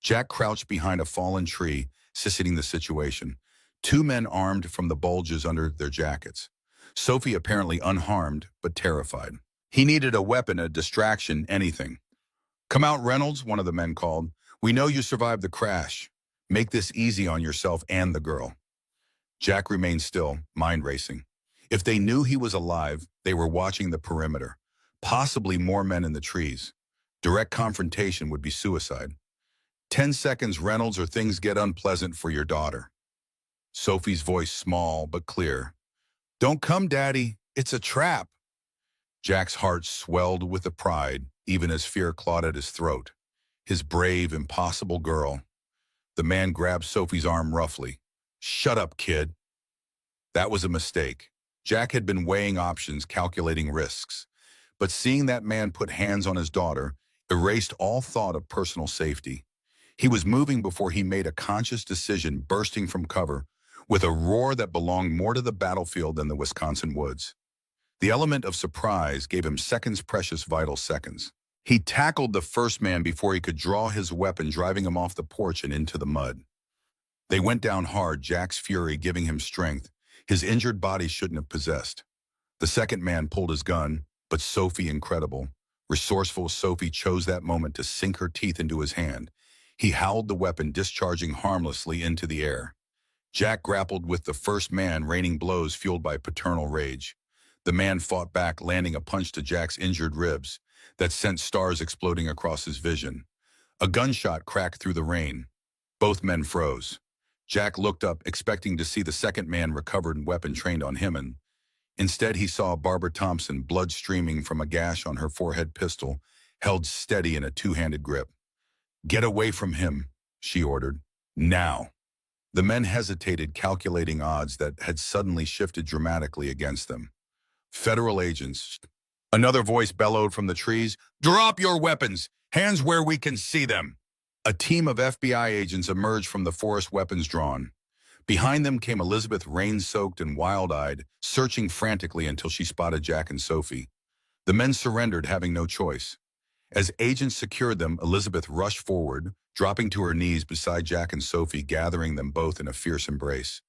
Jack crouched behind a fallen tree, assessing the situation. Two men armed from the bulges under their jackets. Sophie apparently unharmed, but terrified. He needed a weapon, a distraction, anything. Come out, Reynolds, one of the men called. We know you survived the crash. Make this easy on yourself and the girl. Jack remained still, mind racing. If they knew he was alive, they were watching the perimeter, possibly more men in the trees. Direct confrontation would be suicide. 10 seconds, Reynolds, or things get unpleasant for your daughter. Sophie's voice small but clear. Don't come, Daddy. It's a trap. Jack's heart swelled with the pride, even as fear clawed at his throat. His brave, impossible girl. The man grabbed Sophie's arm roughly. Shut up, kid. That was a mistake. Jack had been weighing options, calculating risks. But seeing that man put hands on his daughter erased all thought of personal safety. He was moving before he made a conscious decision, bursting from cover, with a roar that belonged more to the battlefield than the Wisconsin woods. The element of surprise gave him seconds, precious, vital seconds. He tackled the first man before he could draw his weapon, driving him off the porch and into the mud. They went down hard, Jack's fury giving him strength his injured body shouldn't have possessed. The second man pulled his gun, but Sophie, incredible, resourceful Sophie, chose that moment to sink her teeth into his hand. He howled the weapon, discharging harmlessly into the air. Jack grappled with the first man, raining blows fueled by paternal rage. The man fought back, landing a punch to Jack's injured ribs that sent stars exploding across his vision. A gunshot cracked through the rain. Both men froze. Jack looked up, expecting to see the second man recovered and weapon trained on him, and instead he saw Barbara Thompson, blood streaming from a gash on her forehead, pistol held steady in a two-handed grip. Get away from him, she ordered. Now. The men hesitated, calculating odds that had suddenly shifted dramatically against them. Federal agents. Another voice bellowed from the trees. Drop your weapons! Hands where we can see them! A team of FBI agents emerged from the forest, weapons drawn. Behind them came Elizabeth, rain-soaked and wild-eyed, searching frantically until she spotted Jack and Sophie. The men surrendered, having no choice. As agents secured them, Elizabeth rushed forward, dropping to her knees beside Jack and Sophie, gathering them both in a fierce embrace.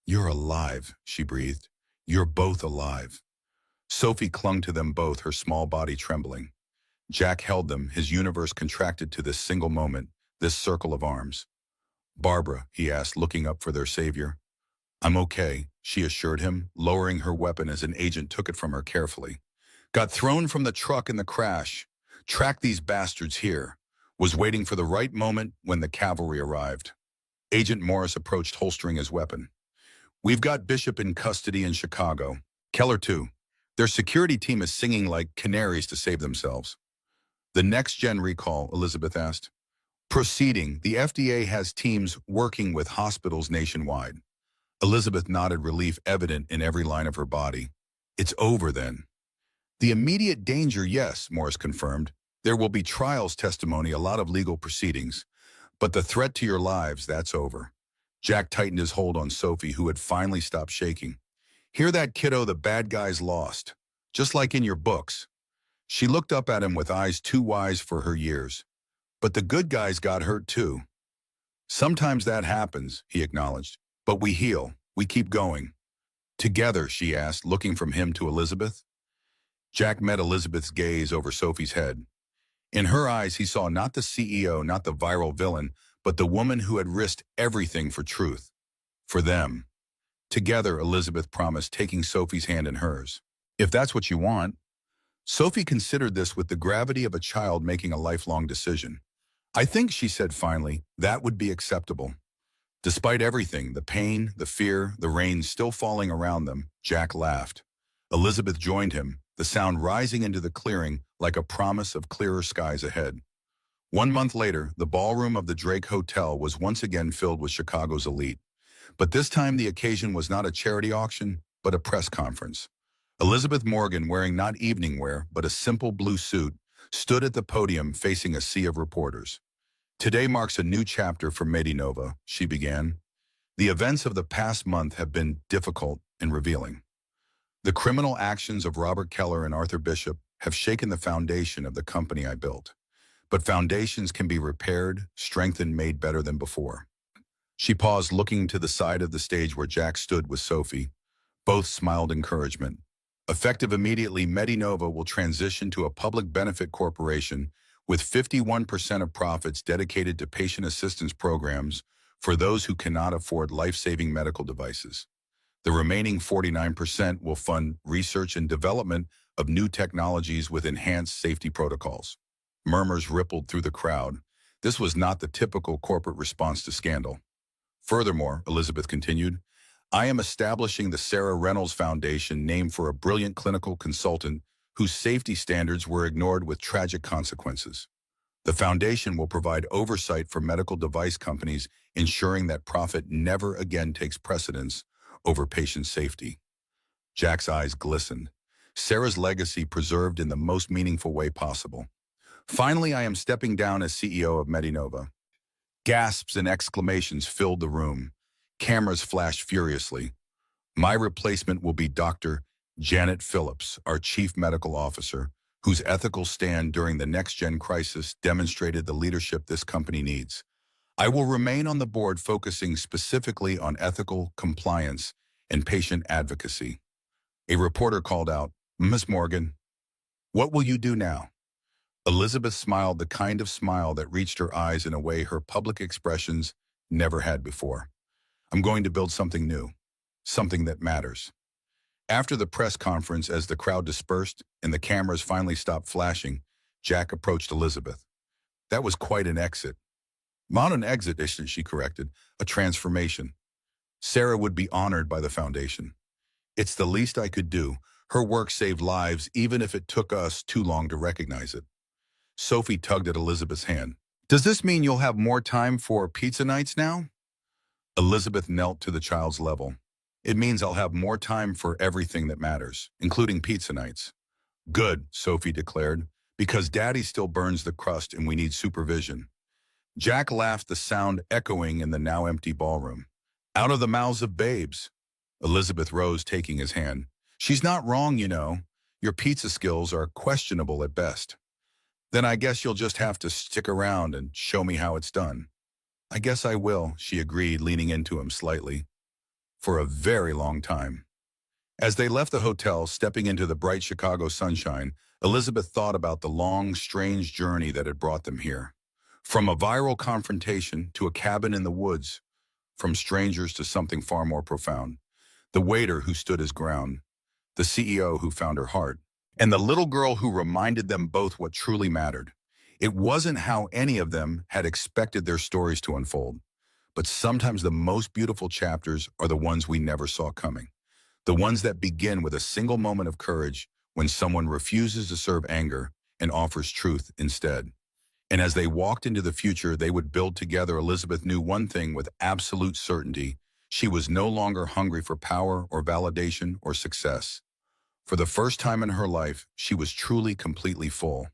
You're alive, she breathed. You're both alive. Sophie clung to them both, her small body trembling. Jack held them, his universe contracted to this single moment, this circle of arms. Barbara, he asked, looking up for their savior. I'm okay, she assured him, lowering her weapon as an agent took it from her carefully. Got thrown from the truck in the crash. Tracked these bastards here. Was waiting for the right moment when the cavalry arrived. Agent Morris approached, holstering his weapon. We've got Bishop in custody in Chicago. Keller too. Their security team is singing like canaries to save themselves. The next-gen recall, Elizabeth asked. Proceeding, the FDA has teams working with hospitals nationwide. Elizabeth nodded, relief evident in every line of her body. It's over then. The immediate danger, yes, Morris confirmed. There will be trials, testimony, a lot of legal proceedings. But the threat to your lives, that's over. Jack tightened his hold on Sophie, who had finally stopped shaking. Hear that, kiddo? The bad guys lost. Just like in your books. She looked up at him with eyes too wise for her years. But the good guys got hurt too. Sometimes that happens, he acknowledged. But we heal. We keep going. Together, she asked, looking from him to Elizabeth. Jack met Elizabeth's gaze over Sophie's head. In her eyes, he saw not the CEO, not the viral villain, but the woman who had risked everything for truth. For them. Together, Elizabeth promised, taking Sophie's hand in hers. If that's what you want. Sophie considered this with the gravity of a child making a lifelong decision. I think, she said finally, that would be acceptable. Despite everything, the pain, the fear, the rain still falling around them, Jack laughed. Elizabeth joined him, the sound rising into the clearing like a promise of clearer skies ahead. 1 month later, the ballroom of the Drake Hotel was once again filled with Chicago's elite. But this time the occasion was not a charity auction, but a press conference. Elizabeth Morgan, wearing not evening wear, but a simple blue suit, stood at the podium facing a sea of reporters. Today marks a new chapter for Medinova, she began. The events of the past month have been difficult and revealing. The criminal actions of Robert Keller and Arthur Bishop have shaken the foundation of the company I built. But foundations can be repaired, strengthened, made better than before. She paused, looking to the side of the stage where Jack stood with Sophie. Both smiled encouragement. Effective immediately, Medinova will transition to a public benefit corporation with 51% of profits dedicated to patient assistance programs for those who cannot afford life-saving medical devices. The remaining 49% will fund research and development of new technologies with enhanced safety protocols. Murmurs rippled through the crowd. This was not the typical corporate response to scandal. Furthermore, Elizabeth continued, I am establishing the Sarah Reynolds Foundation, named for a brilliant clinical consultant whose safety standards were ignored with tragic consequences. The foundation will provide oversight for medical device companies, ensuring that profit never again takes precedence over patient safety. Jack's eyes glistened. Sarah's legacy preserved in the most meaningful way possible. Finally, I am stepping down as CEO of Medinova. Gasps and exclamations filled the room. Cameras flashed furiously. My replacement will be Dr. Janet Phillips, our Chief Medical Officer, whose ethical stand during the next-gen crisis demonstrated the leadership this company needs. I will remain on the board focusing specifically on ethical compliance and patient advocacy. A reporter called out, Miss Morgan, what will you do now? Elizabeth smiled the kind of smile that reached her eyes in a way her public expressions never had before. I'm going to build something new, something that matters. After the press conference, as the crowd dispersed and the cameras finally stopped flashing, Jack approached Elizabeth. That was quite an exit. Not an exit, she corrected, a transformation. Sarah would be honored by the foundation. It's the least I could do. Her work saved lives, even if it took us too long to recognize it. Sophie tugged at Elizabeth's hand. Does this mean you'll have more time for pizza nights now? Elizabeth knelt to the child's level. It means I'll have more time for everything that matters, including pizza nights. Good, Sophie declared, because Daddy still burns the crust and we need supervision. Jack laughed, the sound echoing in the now empty ballroom. Out of the mouths of babes. Elizabeth rose, taking his hand. She's not wrong, you know. Your pizza skills are questionable at best. Then I guess you'll just have to stick around and show me how it's done. I guess I will, she agreed, leaning into him slightly. For a very long time. As they left the hotel, stepping into the bright Chicago sunshine, Elizabeth thought about the long, strange journey that had brought them here. From a viral confrontation to a cabin in the woods, from strangers to something far more profound. The waiter who stood his ground, the CEO who found her heart, and the little girl who reminded them both what truly mattered. It wasn't how any of them had expected their stories to unfold, but sometimes the most beautiful chapters are the ones we never saw coming. The ones that begin with a single moment of courage when someone refuses to serve anger and offers truth instead. And as they walked into the future they would build together, Elizabeth knew one thing with absolute certainty. She was no longer hungry for power or validation or success. For the first time in her life, she was truly completely full.